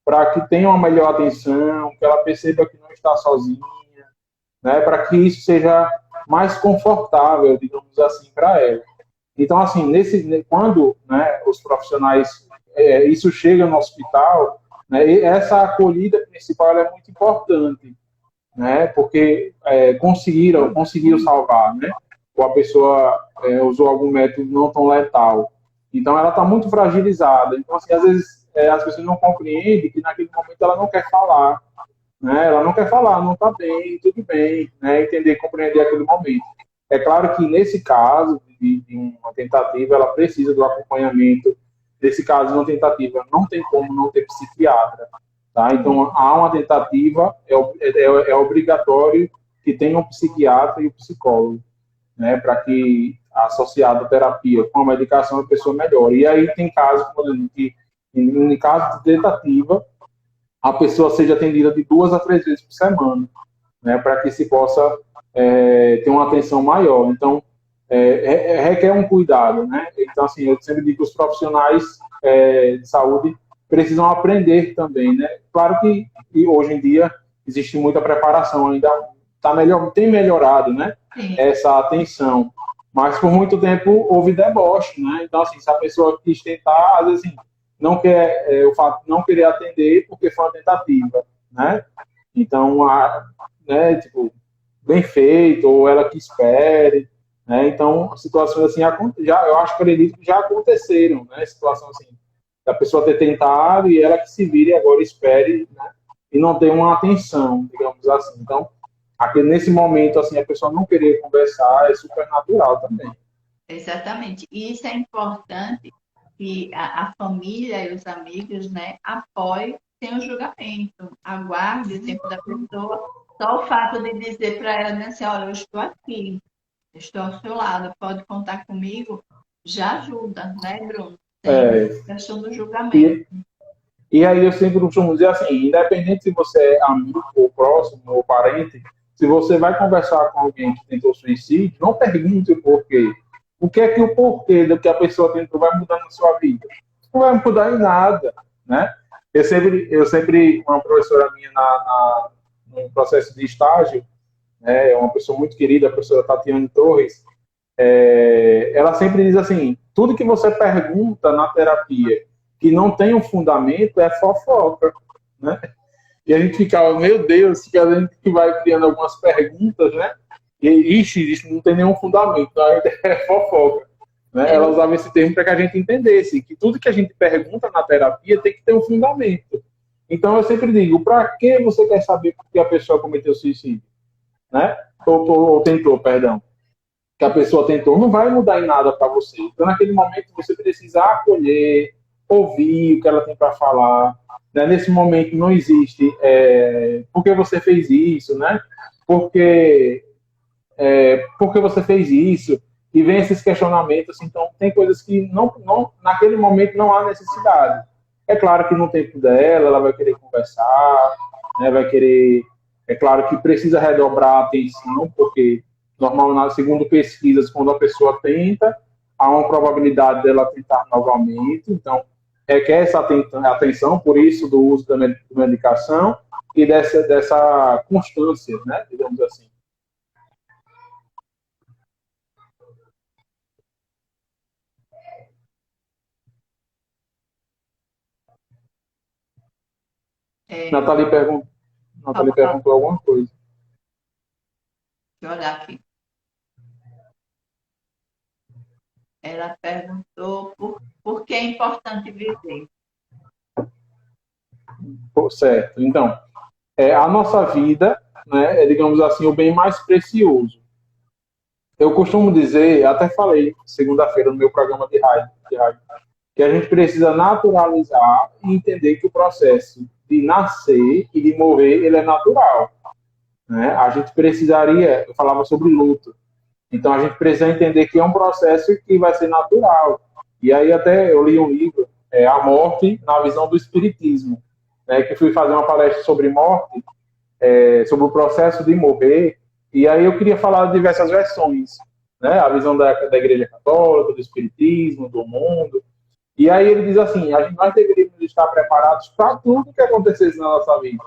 para que tenha uma melhor atenção, que ela perceba que não está sozinha, né? Para que isso seja mais confortável, digamos assim, para ela. Então, assim, quando, né, os profissionais, isso chega no hospital, né, essa acolhida principal ela é muito importante, né, porque conseguiram salvar, né, ou a pessoa usou algum método não tão letal. Então, ela está muito fragilizada. Então, assim, às vezes, as pessoas não compreendem que naquele momento ela não quer falar, né, ela não quer falar, não está bem, tudo bem, né, entender, compreender aquele momento. É claro que nesse caso de uma tentativa, ela precisa do acompanhamento. Nesse caso, uma tentativa, não tem como não ter psiquiatra. Tá? Então, há uma tentativa, é obrigatório que tenha um psiquiatra e um psicólogo, né, para que, associado à terapia com a medicação, a pessoa melhore. E aí tem casos, por exemplo, que em caso de tentativa, a pessoa seja atendida de 2 a 3 vezes por semana, né, para que se possa ter uma atenção maior. Então, requer um cuidado, né? Então, assim, eu sempre digo que os profissionais de saúde precisam aprender também, né? Claro que hoje em dia existe muita preparação, ainda tem melhorado, né? Essa atenção. Mas por muito tempo houve deboche, né? Então, assim, se a pessoa quis tentar, às vezes, assim, não quer, o fato de não querer atender porque foi uma tentativa, né? Então, né, tipo, bem feito, ou ela que espere, né? Então, situações assim, eu acho que acredito que já aconteceram, né? Situação assim, da pessoa ter tentado e ela que se vire agora espere, né? E não ter uma atenção, digamos assim. Então, nesse momento, assim, a pessoa não querer conversar é super natural também. Exatamente. E isso é importante que a família e os amigos, né, apoiem sem o julgamento, aguarde o tempo da pessoa. Só o fato de dizer para ela, né, assim, olha, eu estou aqui, estou ao seu lado, pode contar comigo, já ajuda, né, Bruno? Sem É, questão do julgamento. e, e aí eu sempre costumo dizer assim, independente se você é amigo ou próximo ou parente, se você vai conversar com alguém que tentou suicídio, não pergunte o porquê. O que é que o porquê do que a pessoa tentou vai mudar na sua vida? Não vai mudar em nada, né? Eu sempre uma professora minha no processo de estágio, né, é uma pessoa muito querida, a professora Tatiane Torres, ela sempre diz assim, tudo que você pergunta na terapia que não tem um fundamento é fofoca, né? E a gente ficava, meu Deus, que a gente que vai criando algumas perguntas, né? E, isso não tem nenhum fundamento, né? É fofoca. Né? Ela usava esse termo para que a gente entendesse que tudo que a gente pergunta na terapia tem que ter um fundamento. Então eu sempre digo, para que você quer saber por que a pessoa cometeu suicídio? Né? Ou tentou, perdão. Que a pessoa tentou, não vai mudar em nada para você. Então naquele momento você precisa acolher, ouvir o que ela tem para falar. Né? Nesse momento não existe por que você fez isso, né? Porque você fez isso, e vem esses questionamentos, então tem coisas que naquele momento não há necessidade. É claro que no tempo dela, ela vai querer conversar, né, vai querer, é claro que precisa redobrar a atenção, porque normal, segundo pesquisas, quando a pessoa tenta, há uma probabilidade dela tentar novamente, então requer essa atenção, por isso do uso da medicação e dessa constância, né, digamos assim. Nathalie, Nathalie perguntou alguma coisa. Deixa eu olhar aqui. Ela perguntou por que é importante viver. Certo. Então, a nossa vida, né, é, digamos assim, o bem mais precioso. Eu costumo dizer, até falei segunda-feira no meu programa de rádio, que a gente precisa naturalizar e entender que o processo de nascer e de morrer, ele é natural. Né? A gente precisaria, eu falava sobre luto, então a gente precisa entender que é um processo que vai ser natural. E aí até eu li um livro, A Morte na Visão do Espiritismo, né, que fui fazer uma palestra sobre morte, sobre o processo de morrer, e aí eu queria falar de diversas versões, né, a visão da Igreja Católica, do Espiritismo, do mundo, e aí ele diz assim, nós deveríamos estar preparados para tudo que acontecesse na nossa vida,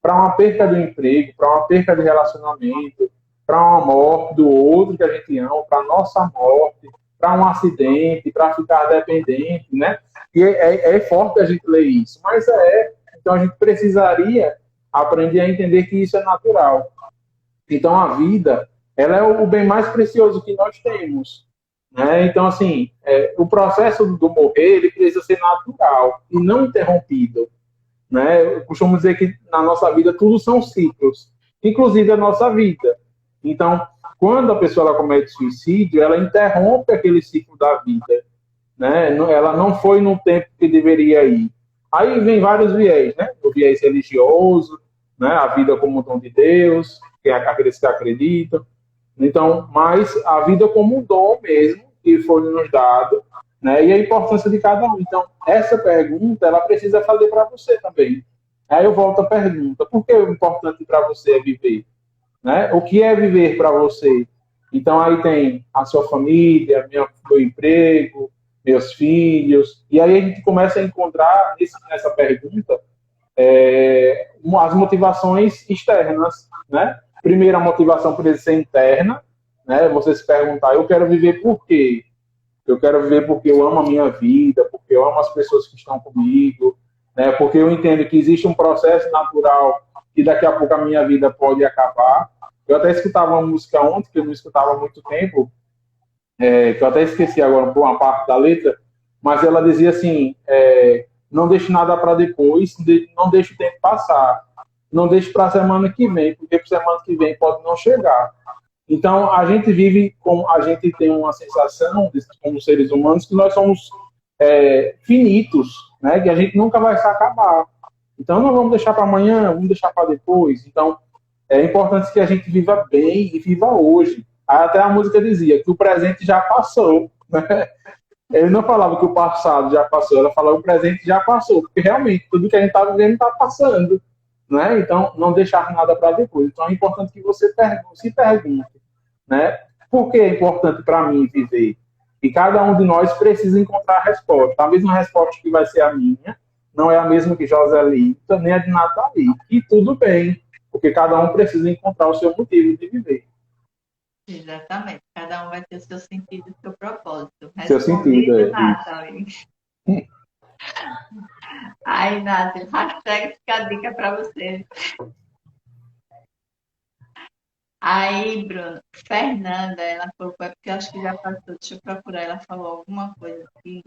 para uma perca do emprego, para uma perca de relacionamento, para uma morte do outro que a gente ama, para nossa morte, para um acidente, para ficar dependente, né? E é forte a gente ler isso, mas então a gente precisaria aprender a entender que isso é natural. Então a vida, ela é o bem mais precioso que nós temos, né? Então assim, o processo do morrer, ele precisa ser natural e não interrompido. Né? Eu costumo dizer que na nossa vida tudo são ciclos, inclusive a nossa vida. Então, quando a pessoa ela comete suicídio, ela interrompe aquele ciclo da vida. Né? Ela não foi no tempo que deveria ir. Aí vem vários viés, né? O viés religioso, né? A vida como um dom de Deus, que é aqueles que acreditam. Então, mas a vida como um dom mesmo, que foi nos dado, né? E a importância de cada um. Então, essa pergunta, ela precisa fazer para você também. Aí eu volto à pergunta, por que o importante para você é viver? Né? O que é viver para você? Então, aí tem a sua família, meu emprego, meus filhos, e aí a gente começa a encontrar nessa pergunta as motivações externas, né? Primeiro, a motivação precisa ser interna, né? Você se perguntar, eu quero viver por quê? Eu quero viver porque eu amo a minha vida, porque porque eu amo as pessoas que estão comigo, né? Porque eu entendo que existe um processo natural que daqui a pouco a minha vida pode acabar. Eu até escutava uma música ontem, que eu não escutava há muito tempo, que eu até esqueci agora por uma parte da letra, mas ela dizia assim, não deixe nada para depois, não deixe o tempo passar, não deixe para a semana que vem, porque para a semana que vem pode não chegar. Então, a gente vive com, a gente tem uma sensação, como seres humanos, que nós somos finitos, né? Que a gente nunca vai se acabar. Então, não vamos deixar para amanhã, vamos deixar para depois. Então, é importante que a gente viva bem e viva hoje. Até a música dizia que o presente já passou, né? Ele não falava que o passado já passou, ela falava que o presente já passou, porque realmente tudo que a gente está vivendo está passando, né? Então, não deixar nada para depois. Então, é importante que você se pergunte, né? Por que é importante para mim viver? E cada um de nós precisa encontrar a resposta. A mesma resposta que vai ser a minha não é a mesma que Joselita, nem a de Nathalie. E tudo bem, porque cada um precisa encontrar o seu motivo de viver. Exatamente. Cada um vai ter o seu sentido, o seu propósito. Seu sentido, é. Nathalie. Aí, Nathalie, hashtag fica a dica para você. Aí, Bruno, Fernanda, ela colocou, é porque eu acho que já passou, deixa eu procurar, ela falou alguma coisa aqui.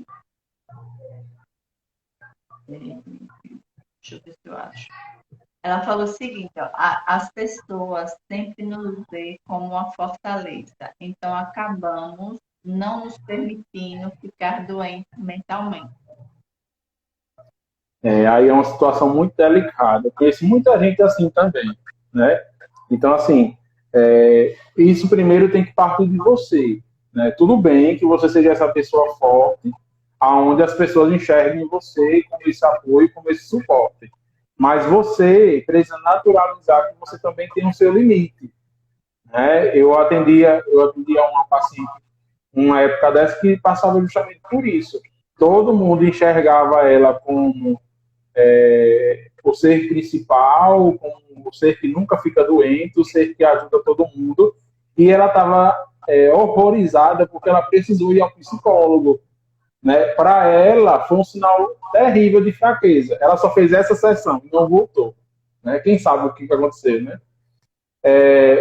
Deixa eu ver se eu acho. Ela falou o seguinte, ó, as pessoas sempre nos veem como uma fortaleza, então acabamos não nos permitindo ficar doentes mentalmente. Aí é uma situação muito delicada. Eu conheço muita gente assim também, né? Então, assim, isso primeiro tem que partir de você, né? Tudo bem que você seja essa pessoa forte, aonde as pessoas enxerguem você como esse apoio, como esse suporte. Mas você precisa naturalizar que você também tem o seu limite, né? Eu atendia uma paciente uma época dessa que passava justamente por isso. Todo mundo enxergava ela como o ser principal, como o ser que nunca fica doente, o ser que ajuda todo mundo, e ela estava horrorizada porque ela precisou ir ao psicólogo, né? Para ela foi um sinal terrível de fraqueza. Ela só fez essa sessão e não voltou, né? Quem sabe o que aconteceu, né?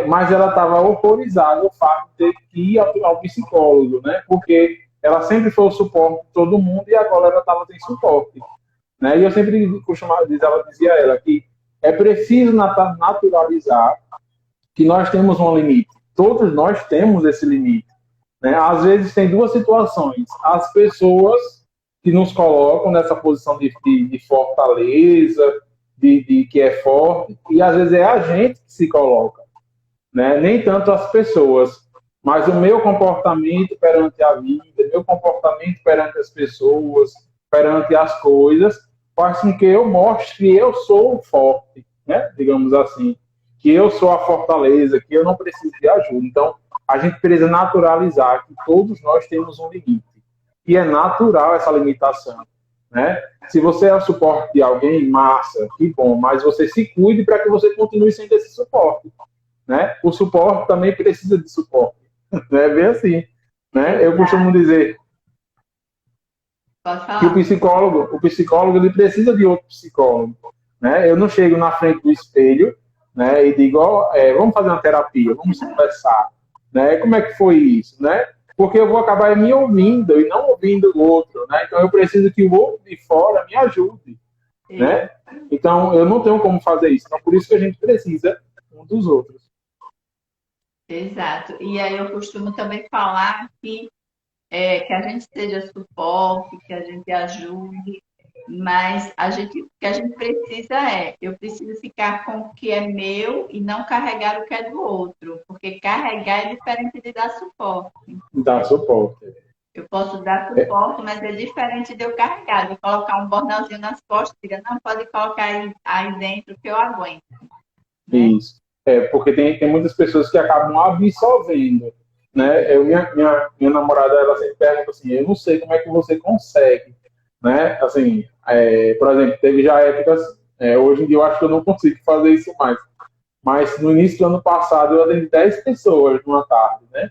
Mas ela estava horrorizada o fato de ter que ir ao psicólogo, né? Porque ela sempre foi o suporte de todo mundo e agora ela estava sem suporte, né? E eu sempre costumava dizer, ela dizia a ela que é preciso naturalizar que nós temos um limite. Todos nós temos esse limite, né? Às vezes tem duas situações. As pessoas que nos colocam nessa posição de fortaleza, de que é forte, e às vezes é a gente que se coloca, né? Nem tanto as pessoas, mas o meu comportamento perante a vida, meu comportamento perante as pessoas, perante as coisas, faz com que eu mostre que eu sou forte, né? Digamos assim, que eu sou a fortaleza, que eu não preciso de ajuda. Então, a gente precisa naturalizar que todos nós temos um limite. E é natural essa limitação, né? Se você é o suporte de alguém, massa, que bom, mas você se cuide para que você continue sendo esse suporte, né? O suporte também precisa de suporte, é bem assim, né? Eu costumo dizer que o psicólogo ele precisa de outro psicólogo, né? Eu não chego na frente do espelho, né? E digo, vamos fazer uma terapia, vamos conversar, né? Como é que foi isso, né? Porque eu vou acabar me ouvindo e não ouvindo o outro, né? Então eu preciso que o outro de fora me ajude, né? Então eu não tenho como fazer isso. Então por isso que a gente precisa um dos outros. Exato. E aí eu costumo também falar que a gente seja suporte, que a gente ajude, mas o que a gente precisa eu preciso ficar com o que é meu e não carregar o que é do outro, porque carregar é diferente de dar suporte. Dar suporte. Eu posso dar suporte, mas é diferente de eu carregar, de colocar um bordãozinho nas costas e dizer, não, pode colocar aí dentro que eu aguento. Né? Isso. Porque tem muitas pessoas que acabam absorvendo, né? Minha namorada, ela sempre pergunta assim, eu não sei como é que você consegue, né? Assim, por exemplo, teve já épocas, hoje em dia eu acho que eu não consigo fazer isso mais, mas no início do ano passado eu atendi 10 pessoas numa tarde, né?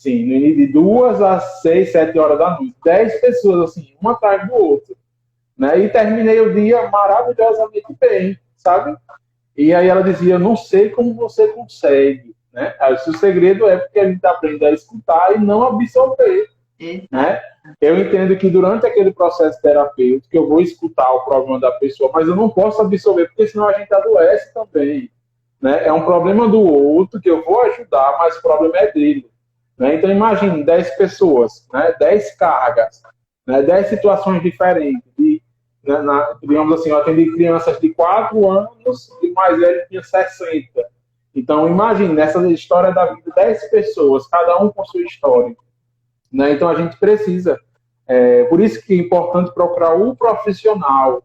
Sim, no início de 2 às 6, 7 horas da noite. 10 pessoas, assim, uma atrás do outro. Né? E terminei o dia maravilhosamente bem, sabe? E aí ela dizia, não sei como você consegue. Né? Aí, o segredo é porque a gente aprende a escutar e não absorver. Né? Eu entendo que durante aquele processo terapêutico eu vou escutar o problema da pessoa, mas eu não posso absorver, porque senão a gente adoece também. Né? É um problema do outro que eu vou ajudar, mas o problema é dele. Né? Então imagine 10 pessoas, né? 10 cargas, né? 10 situações diferentes. Digamos assim, eu atendi crianças de 4 anos e o mais velho tinha 60. Então imagine, nessa história da vida, 10 pessoas, cada um com sua história. Né? Então a gente precisa, por isso que é importante procurar o profissional,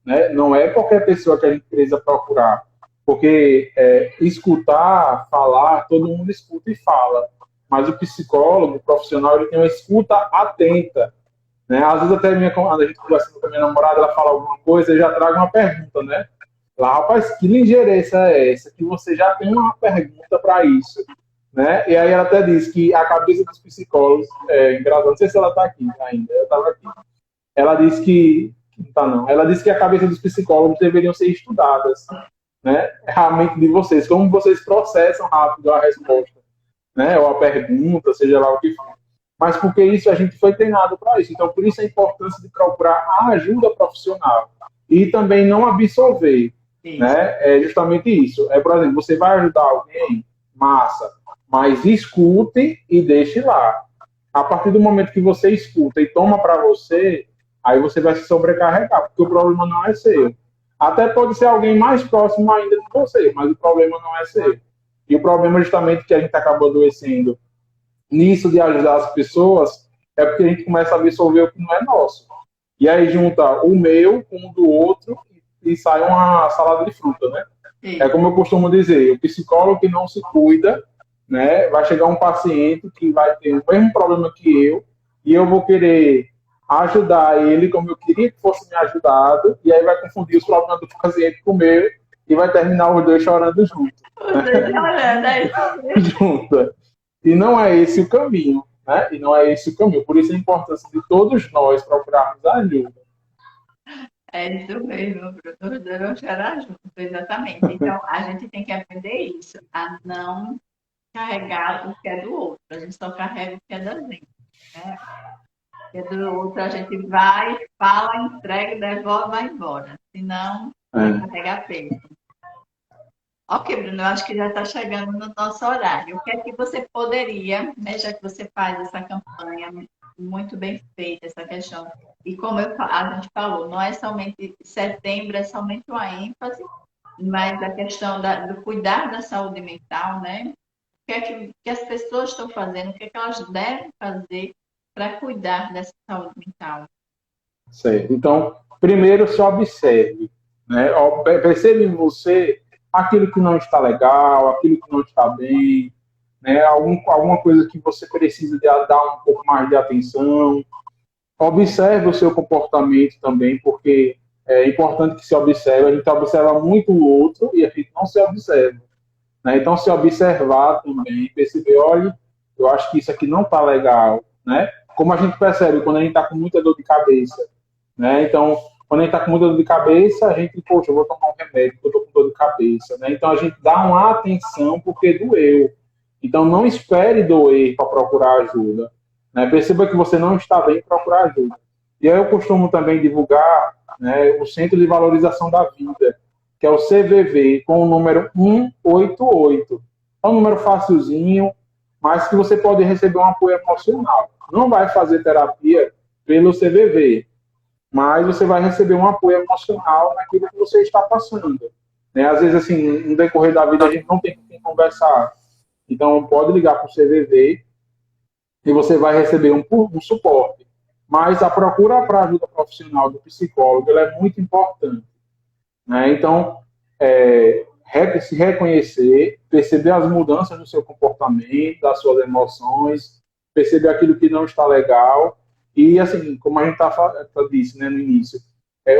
né? Não é qualquer pessoa que a gente precisa procurar, porque escutar, falar, todo mundo escuta e fala, mas o psicólogo, o profissional, ele tem uma escuta atenta, né? Às vezes até quando a gente conversa com a minha namorada, ela fala alguma coisa, eu já trago uma pergunta, né? Lá, rapaz, que ligeireza é essa? Que você já tem uma pergunta para isso. Né? E aí ela até disse que a cabeça dos psicólogos, engraçado, não sei se ela está aqui ainda, eu estava aqui. Ela disse que não tá não. Ela disse que a cabeça dos psicólogos deveriam ser estudadas, né? A mente de vocês, como vocês processam rápido a resposta, né? Ou a pergunta, seja lá o que for. Mas porque isso a gente foi treinado para isso. Então por isso a importância de procurar a ajuda profissional e também não absorver, né? É justamente isso. Por exemplo, você vai ajudar alguém, massa, mas escute e deixe lá. A partir do momento que você escuta e toma para você, aí você vai se sobrecarregar, porque o problema não é seu. Até pode ser alguém mais próximo ainda de você, mas o problema não é seu. E o problema justamente que a gente acaba adoecendo nisso de ajudar as pessoas é porque a gente começa a absorver o que não é nosso. E aí junta o meu com o do outro e sai uma salada de fruta, né? Sim. É como eu costumo dizer, o psicólogo que não se cuida, né, vai chegar um paciente que vai ter o mesmo problema que eu, e eu vou querer ajudar ele como eu queria que fosse me ajudado, e aí vai confundir os problemas do paciente com o meu, e vai terminar os dois chorando juntos. Junta. E não é esse o caminho, né? E não é esse o caminho. Por isso a importância de todos nós procurarmos ajuda. É isso mesmo, Bruno. Os dois vão chorar juntos, exatamente. Então, a gente tem que aprender isso, a não carregar o que é do outro. A gente só carrega o que é da gente. Né? O que é do outro, a gente vai, fala, entrega, devolve, vai embora. Senão, vai carregar peso. Ok, Bruno, eu acho que já está chegando no nosso horário. O que é que você poderia, né, já que você faz essa campanha muito bem feita, essa questão, e como a gente falou, não é somente setembro, é somente uma ênfase, mas a questão do cuidar da saúde mental, né? O que é que as pessoas estão fazendo, o que é que elas devem fazer para cuidar dessa saúde mental? Certo. Então, primeiro se observe, né? Perceba em você aquilo que não está legal, aquilo que não está bem, né? Alguma coisa que você precisa de dar um pouco mais de atenção. Observe o seu comportamento também, porque é importante que se observe. A gente observa muito o outro e a gente não se observa. Né? Então, se observar também, perceber, olha, eu acho que isso aqui não está legal. Né? Como a gente percebe quando a gente está com muita dor de cabeça. Né? Então, quando a gente está com muita dor de cabeça, a gente, poxa, eu vou tomar um remédio porque eu estou com dor de cabeça. Né? Então, a gente dá uma atenção porque doeu. Então, não espere doer para procurar ajuda. Né? Perceba que você não está bem, procurar ajuda. E aí eu costumo também divulgar, né, o Centro de Valorização da Vida, que é o CVV, com o número 188. É um número facilzinho, mas que você pode receber um apoio emocional. Não vai fazer terapia pelo CVV, mas você vai receber um apoio emocional naquilo que você está passando. Né? Às vezes, assim, no decorrer da vida, a gente não tem com quem conversar. Então, pode ligar para o CVV e você vai receber um suporte. Mas a procura para ajuda profissional do psicólogo ela é muito importante. Né? Então, se reconhecer, perceber as mudanças no seu comportamento, das suas emoções, perceber aquilo que não está legal. E, assim, como a gente disse, né, no início,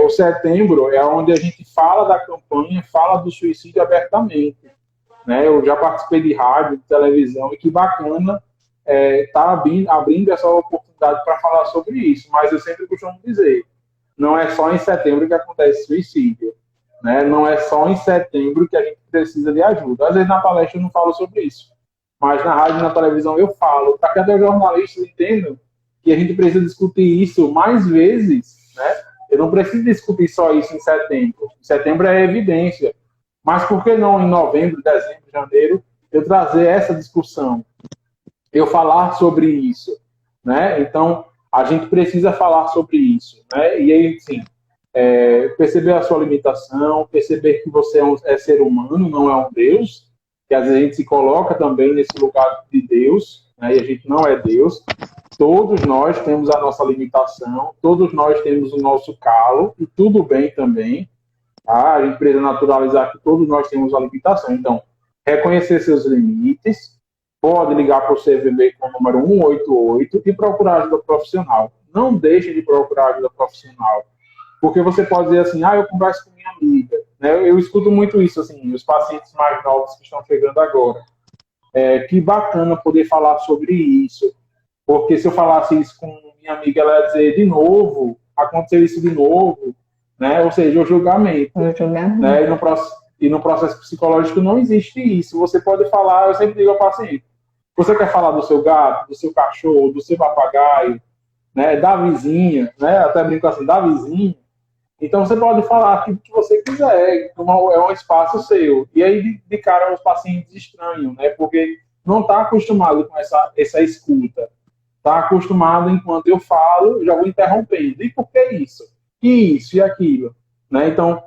o setembro é onde a gente fala da campanha, fala do suicídio abertamente. Né? Eu já participei de rádio, de televisão, e que bacana está abrindo essa oportunidade para falar sobre isso. Mas eu sempre costumo dizer, não é só em setembro que acontece suicídio, né? Não é só em setembro que a gente precisa de ajuda. Às vezes na palestra eu não falo sobre isso, mas na rádio e na televisão eu falo, para que até os jornalistas entendam que a gente precisa discutir isso mais vezes, né? Eu não preciso discutir só isso em setembro. Em setembro é evidência. Mas por que não em novembro, dezembro, janeiro, eu trazer essa discussão? Eu falar sobre isso, né? Então, a gente precisa falar sobre isso, né? E aí, sim, perceber a sua limitação, perceber que você é ser humano, não é um Deus, que às vezes a gente se coloca também nesse lugar de Deus, né? E a gente não é Deus. Todos nós temos a nossa limitação, todos nós temos o nosso calo, e tudo bem também, tá? A gente precisa naturalizar que todos nós temos a limitação. Então, reconhecer seus limites, pode ligar para o CVB com o número 188 e procurar ajuda profissional. Não deixe de procurar ajuda profissional, porque você pode dizer assim, eu converso com minha amiga, né? Eu escuto muito isso, assim, os pacientes mais novos que estão chegando agora. Que bacana poder falar sobre isso, porque se eu falasse isso com minha amiga, ela ia dizer de novo, aconteceu isso de novo, né? Ou seja, o julgamento. Né? E no processo psicológico não existe isso. Você pode falar, eu sempre digo ao paciente, você quer falar do seu gato, do seu cachorro, do seu papagaio, né? Da vizinha, né? Até brinco assim, da vizinha. Então você pode falar aquilo que você quiser, é um espaço seu. E aí de cara os pacientes estranham, né? Porque não está acostumado com essa escuta. Está acostumado, enquanto eu falo, já vou interrompendo. E por que isso? E isso e aquilo. Né? Então,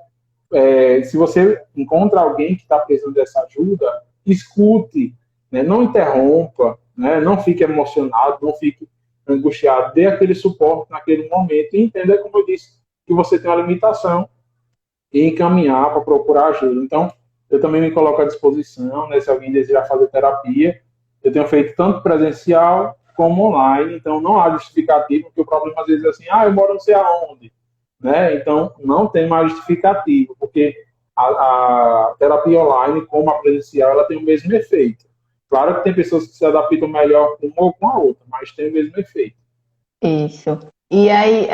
se você encontra alguém que está precisando dessa ajuda, escute, né? Não interrompa, né? Não fique emocionado, não fique angustiado. Dê aquele suporte naquele momento e entenda, como eu disse, que você tem uma limitação e encaminhar para procurar ajuda. Então, eu também me coloco à disposição, né? Se alguém desejar fazer terapia, eu tenho feito tanto presencial como online, então não há justificativo, porque o problema às vezes é assim, eu moro não sei aonde, né? Então não tem mais justificativo, porque a terapia online, como a presencial, ela tem o mesmo efeito. Claro que tem pessoas que se adaptam melhor com uma ou com a outra, mas tem o mesmo efeito. Isso. E aí,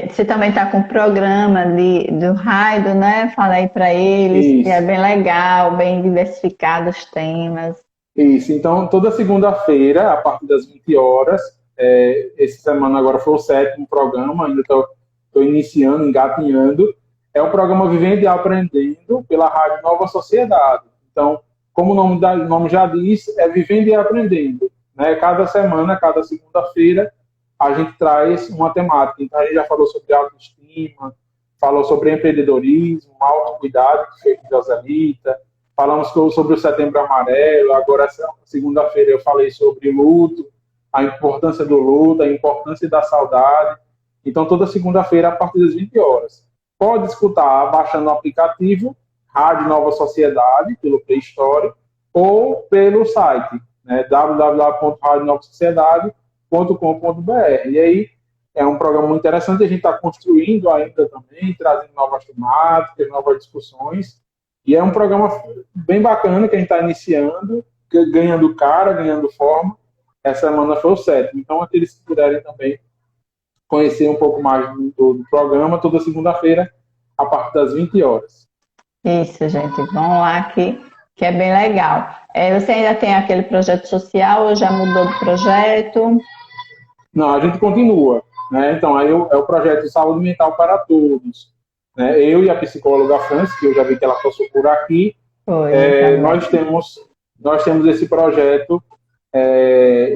você também está com o programa do Raido, né? Fala aí para eles, Isso. Que é bem legal, bem diversificado os temas. Isso, então toda segunda-feira, a partir das 20 horas, essa semana agora foi o 7º programa, ainda estou iniciando, engatinhando, é o programa Vivendo e Aprendendo pela Rádio Nova Sociedade. Então, como o nome já diz, é Vivendo e Aprendendo. Né? Cada semana, cada segunda-feira, a gente traz uma temática. Então, a gente já falou sobre autoestima, falou sobre empreendedorismo, autocuidado, que foi de Joselita. Falamos sobre o Setembro Amarelo. Agora, segunda-feira, eu falei sobre luto, a importância do luto, a importância da saudade. Então, toda segunda-feira, a partir das 20 horas. Pode escutar baixando o aplicativo Rádio Nova Sociedade, pelo Play Store, ou pelo site, né, www.radionovasociedade.com.br. E aí, é um programa muito interessante. A gente está construindo ainda também, trazendo novas temáticas, novas discussões. E é um programa bem bacana que a gente está iniciando, ganhando cara, ganhando forma. Essa semana foi o 7º. Então, aqueles que puderem também conhecer um pouco mais do programa, toda segunda-feira, a partir das 20 horas. Isso, gente. Vão lá que é bem legal. Você ainda tem aquele projeto social ou já mudou de projeto? Não, a gente continua. Né? Então, aí é o projeto Saúde Mental para Todos. Né? Eu e a psicóloga Francis, que eu já vi que ela passou por aqui, nós temos esse projeto,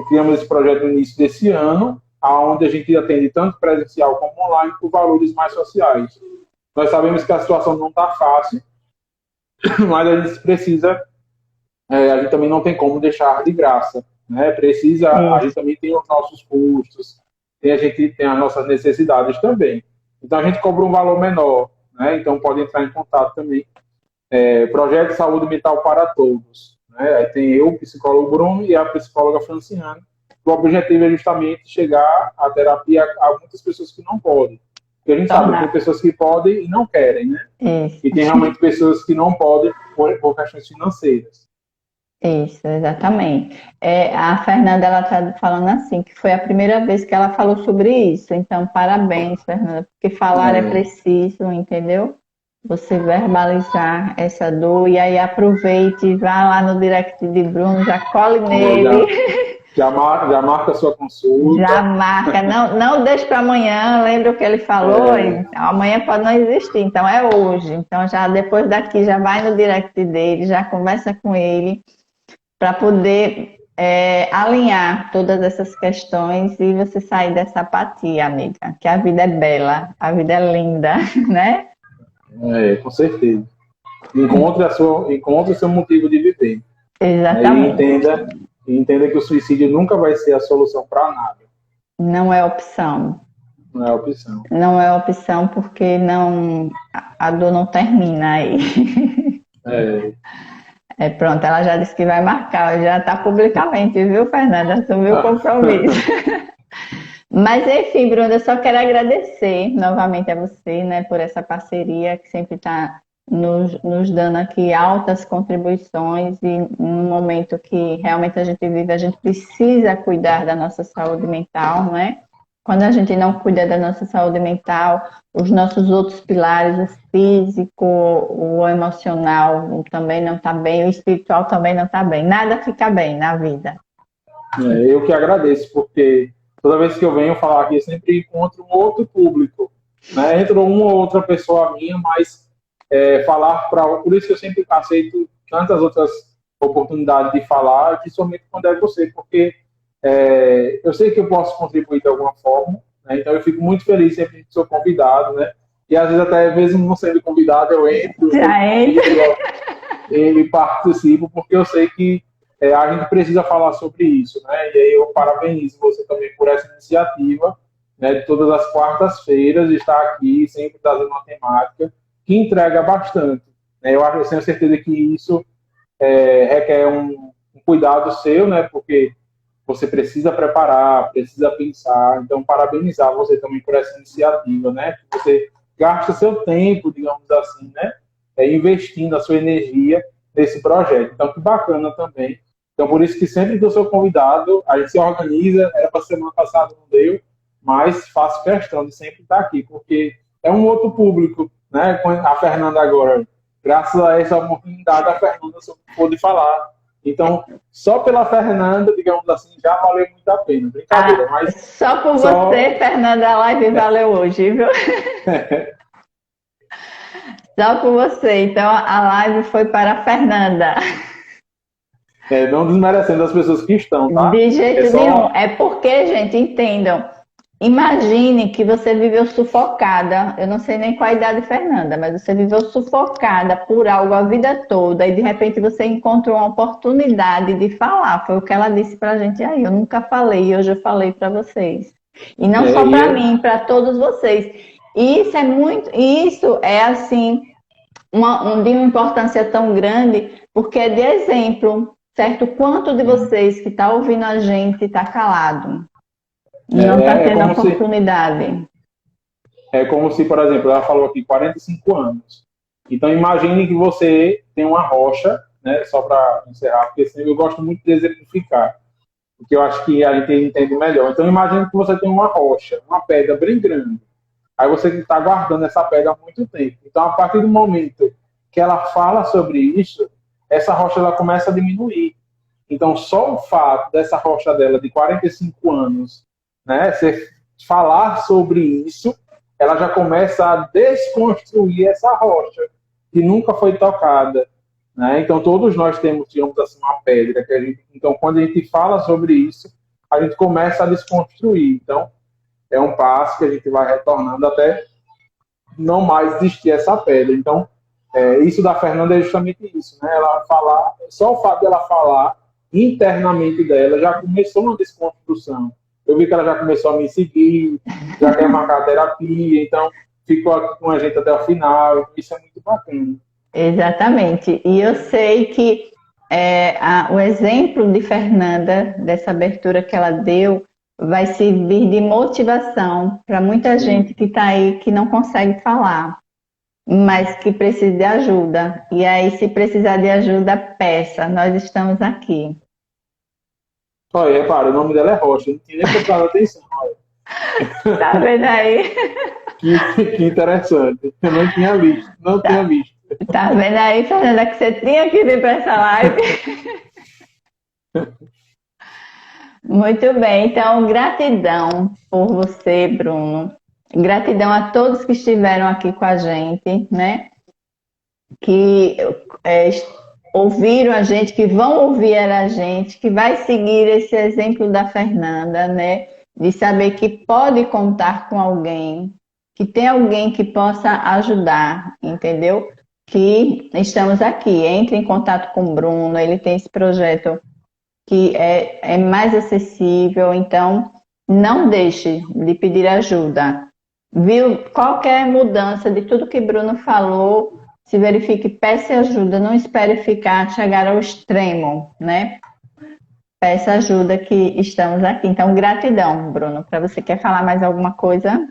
criamos esse projeto no início desse ano, onde a gente atende tanto presencial como online por valores mais sociais. Nós sabemos que a situação não está fácil, mas a gente precisa, a gente também não tem como deixar de graça. Né? A gente também tem os nossos custos, a gente tem as nossas necessidades também. Então, a gente cobra um valor menor, né? Então pode entrar em contato também. Projeto de Saúde Mental para Todos. Né? Aí tem eu, o psicólogo Bruno, e a psicóloga Franciane. O objetivo é justamente chegar à terapia a muitas pessoas que não podem. Porque a gente sabe que tem pessoas que podem e não querem, né? E tem realmente pessoas que não podem por questões financeiras. Isso, exatamente. A Fernanda, ela está falando assim, que foi a primeira vez que ela falou sobre isso. Então, parabéns, Fernanda, porque falar é É, preciso, entendeu? Você verbalizar essa dor e aí aproveite, vá lá no direct de Bruno, já cole nele, já, já marca a sua já consulta. marca, não deixe para amanhã, lembra o que ele falou? É, Então, amanhã pode não existir, então é hoje. Então, já depois daqui, já vai no direct dele, já conversa com ele para poder alinhar todas essas questões e você sair dessa apatia, amiga. Que a vida é bela, a vida é linda, né? com certeza. Encontre o seu motivo de viver. Né? Exatamente. E entenda que o suicídio nunca vai ser a solução para nada. Não é opção. Não é a opção. Não é opção porque não, a dor não termina aí. É, Pronto, ela já disse que vai marcar, já está publicamente, viu, Fernanda? Assumiu o compromisso. Mas enfim, Bruna, eu só quero agradecer novamente a você, né, por essa parceria que sempre está nos dando aqui altas contribuições e num momento que realmente a gente vive, a gente precisa cuidar da nossa saúde mental, não é? Quando a gente não cuida da nossa saúde mental, os nossos outros pilares, o físico, o emocional também não está bem, o espiritual também não está bem. Nada fica bem na vida. eu que agradeço, porque toda vez que eu venho falar aqui, eu sempre encontro um outro público. Né? Entra uma ou outra pessoa minha, mas falar para. Por isso que eu sempre aceito tantas outras oportunidades de falar, principalmente quando é você, porque eu sei que eu posso contribuir de alguma forma, né? Então eu fico muito feliz sempre que sou convidado, né? E às vezes até mesmo não sendo convidado, eu entro, Já entra. e participo, porque eu sei que a gente precisa falar sobre isso, né? E aí eu parabenizo você também por essa iniciativa, né? De todas as quartas-feiras estar aqui, sempre trazendo uma temática que entrega bastante. Né? Eu tenho certeza que isso requer um cuidado seu, né? Porque você precisa preparar, precisa pensar. Então, parabenizar você também por essa iniciativa, né? Que você gasta seu tempo, digamos assim, né? Investindo a sua energia nesse projeto. Então, que bacana também. Então, por isso que sempre que eu sou convidado, a gente se organiza. Era para semana passada, não deu, mas faço questão de sempre estar aqui, porque é um outro público, né? Com a Fernanda agora, graças a essa oportunidade, a Fernanda pôde falar. Então, só pela Fernanda, digamos assim, já valeu muito a pena. Brincadeira, mas Só por você, Fernanda, a live valeu hoje, viu? Só por você. Então, a live foi para a Fernanda. Não desmerecendo as pessoas que estão, tá? De jeito nenhum. É porque, gente, entendam. Imagine que você viveu sufocada. Eu não sei nem qual a idade, Fernanda, mas você viveu sufocada por algo a vida toda e de repente você encontrou uma oportunidade de falar. Foi o que ela disse pra gente aí. Eu nunca falei e hoje eu falei pra vocês. E não só pra mim, pra todos vocês. Isso é assim, de uma importância tão grande, porque é de exemplo, certo? Quanto de vocês que está ouvindo a gente está calado? Não está tendo oportunidade. É como se, por exemplo, ela falou aqui 45 anos. Então, imagine que você tem uma rocha, né? Só para encerrar, porque assim, eu gosto muito de exemplificar, porque eu acho que a gente entende melhor. Então, imagine que você tem uma rocha, uma pedra bem grande. Aí você está guardando essa pedra há muito tempo. Então, a partir do momento que ela fala sobre isso, essa rocha ela começa a diminuir. Então, só o fato dessa rocha dela de 45 anos, né, você falar sobre isso, ela já começa a desconstruir essa rocha que nunca foi tocada. Né? Então, todos nós temos, digamos assim, uma pedra. Então, quando a gente fala sobre isso, a gente começa a desconstruir. Então, é um passo que a gente vai retornando até não mais existir essa pedra. Então, isso da Fernanda é justamente isso, né? Ela falar, só o fato dela falar internamente dela já começou uma desconstrução. Eu vi que ela já começou a me seguir, já quer marcar terapia, então ficou aqui com a gente até o final. Isso é muito bacana. Exatamente. E eu sei que o exemplo de Fernanda, dessa abertura que ela deu, vai servir de motivação para muita gente que está aí que não consegue falar. mas que precisa de ajuda. E aí, se precisar de ajuda, peça. Nós estamos aqui. Olha, repara, o nome dela é Rocha, eu não tinha nem prestado atenção. Olha. Tá vendo aí? Que interessante. Eu não tinha visto, não tinha visto. Tá vendo aí, Fernanda, que você tinha que vir para essa live? Muito bem, então gratidão por você, Bruno. Gratidão a todos que estiveram aqui com a gente, né? Que ouviram a gente, que vão ouvir a gente, que vai seguir esse exemplo da Fernanda, né? De saber que pode contar com alguém, que tem alguém que possa ajudar, entendeu? Que estamos aqui. Entre em contato com o Bruno, ele tem esse projeto que é mais acessível, então não deixe de pedir ajuda. Viu? Qualquer mudança de tudo que Bruno falou, se verifique, peça ajuda, não espere chegar ao extremo, né? Peça ajuda que estamos aqui. Então, gratidão, Bruno. Para você, quer falar mais alguma coisa?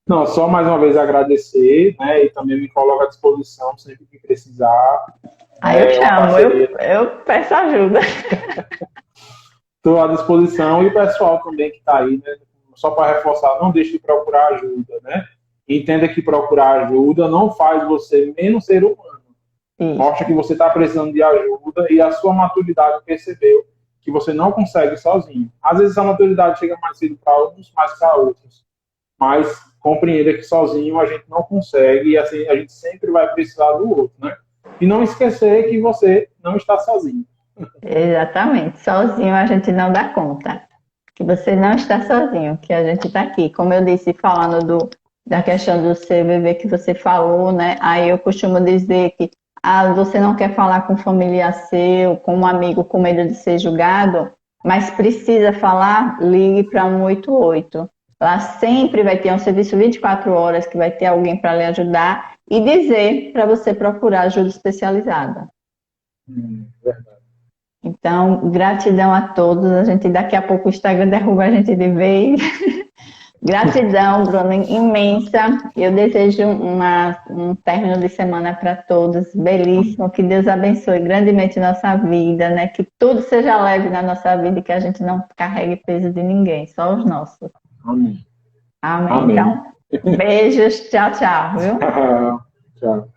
Não, só mais uma vez agradecer, né? E também me coloco à disposição sempre que precisar. Aí eu chamo, eu peço ajuda. Estou à disposição e o pessoal também que está aí, né? Só para reforçar, não deixe de procurar ajuda, né? Entenda que procurar ajuda não faz você menos ser humano. Sim. Mostra que você está precisando de ajuda e a sua maturidade percebeu que você não consegue sozinho. Às vezes a maturidade chega mais cedo para uns, mais para outros. Mas compreenda que sozinho a gente não consegue e assim a gente sempre vai precisar do outro, né? E não esquecer que você não está sozinho. Exatamente. Sozinho a gente não dá conta. Que você não está sozinho, que a gente está aqui. Como eu disse, falando da questão do CVV que você falou, né? Aí eu costumo dizer que você não quer falar com um familiar seu, com um amigo com medo de ser julgado, mas precisa falar, ligue para 188. Lá sempre vai ter um serviço 24 horas que vai ter alguém para lhe ajudar e dizer para você procurar ajuda especializada. Verdade. Então, gratidão a todos. A gente daqui a pouco o Instagram derruba a gente de vez. Gratidão, Bruno, imensa. Eu desejo um término de semana para todos, belíssimo. Que Deus abençoe grandemente nossa vida, né? Que tudo seja leve na nossa vida e que a gente não carregue peso de ninguém, só os nossos. Amém. Amém. Então, beijos, tchau, tchau, viu? Tchau.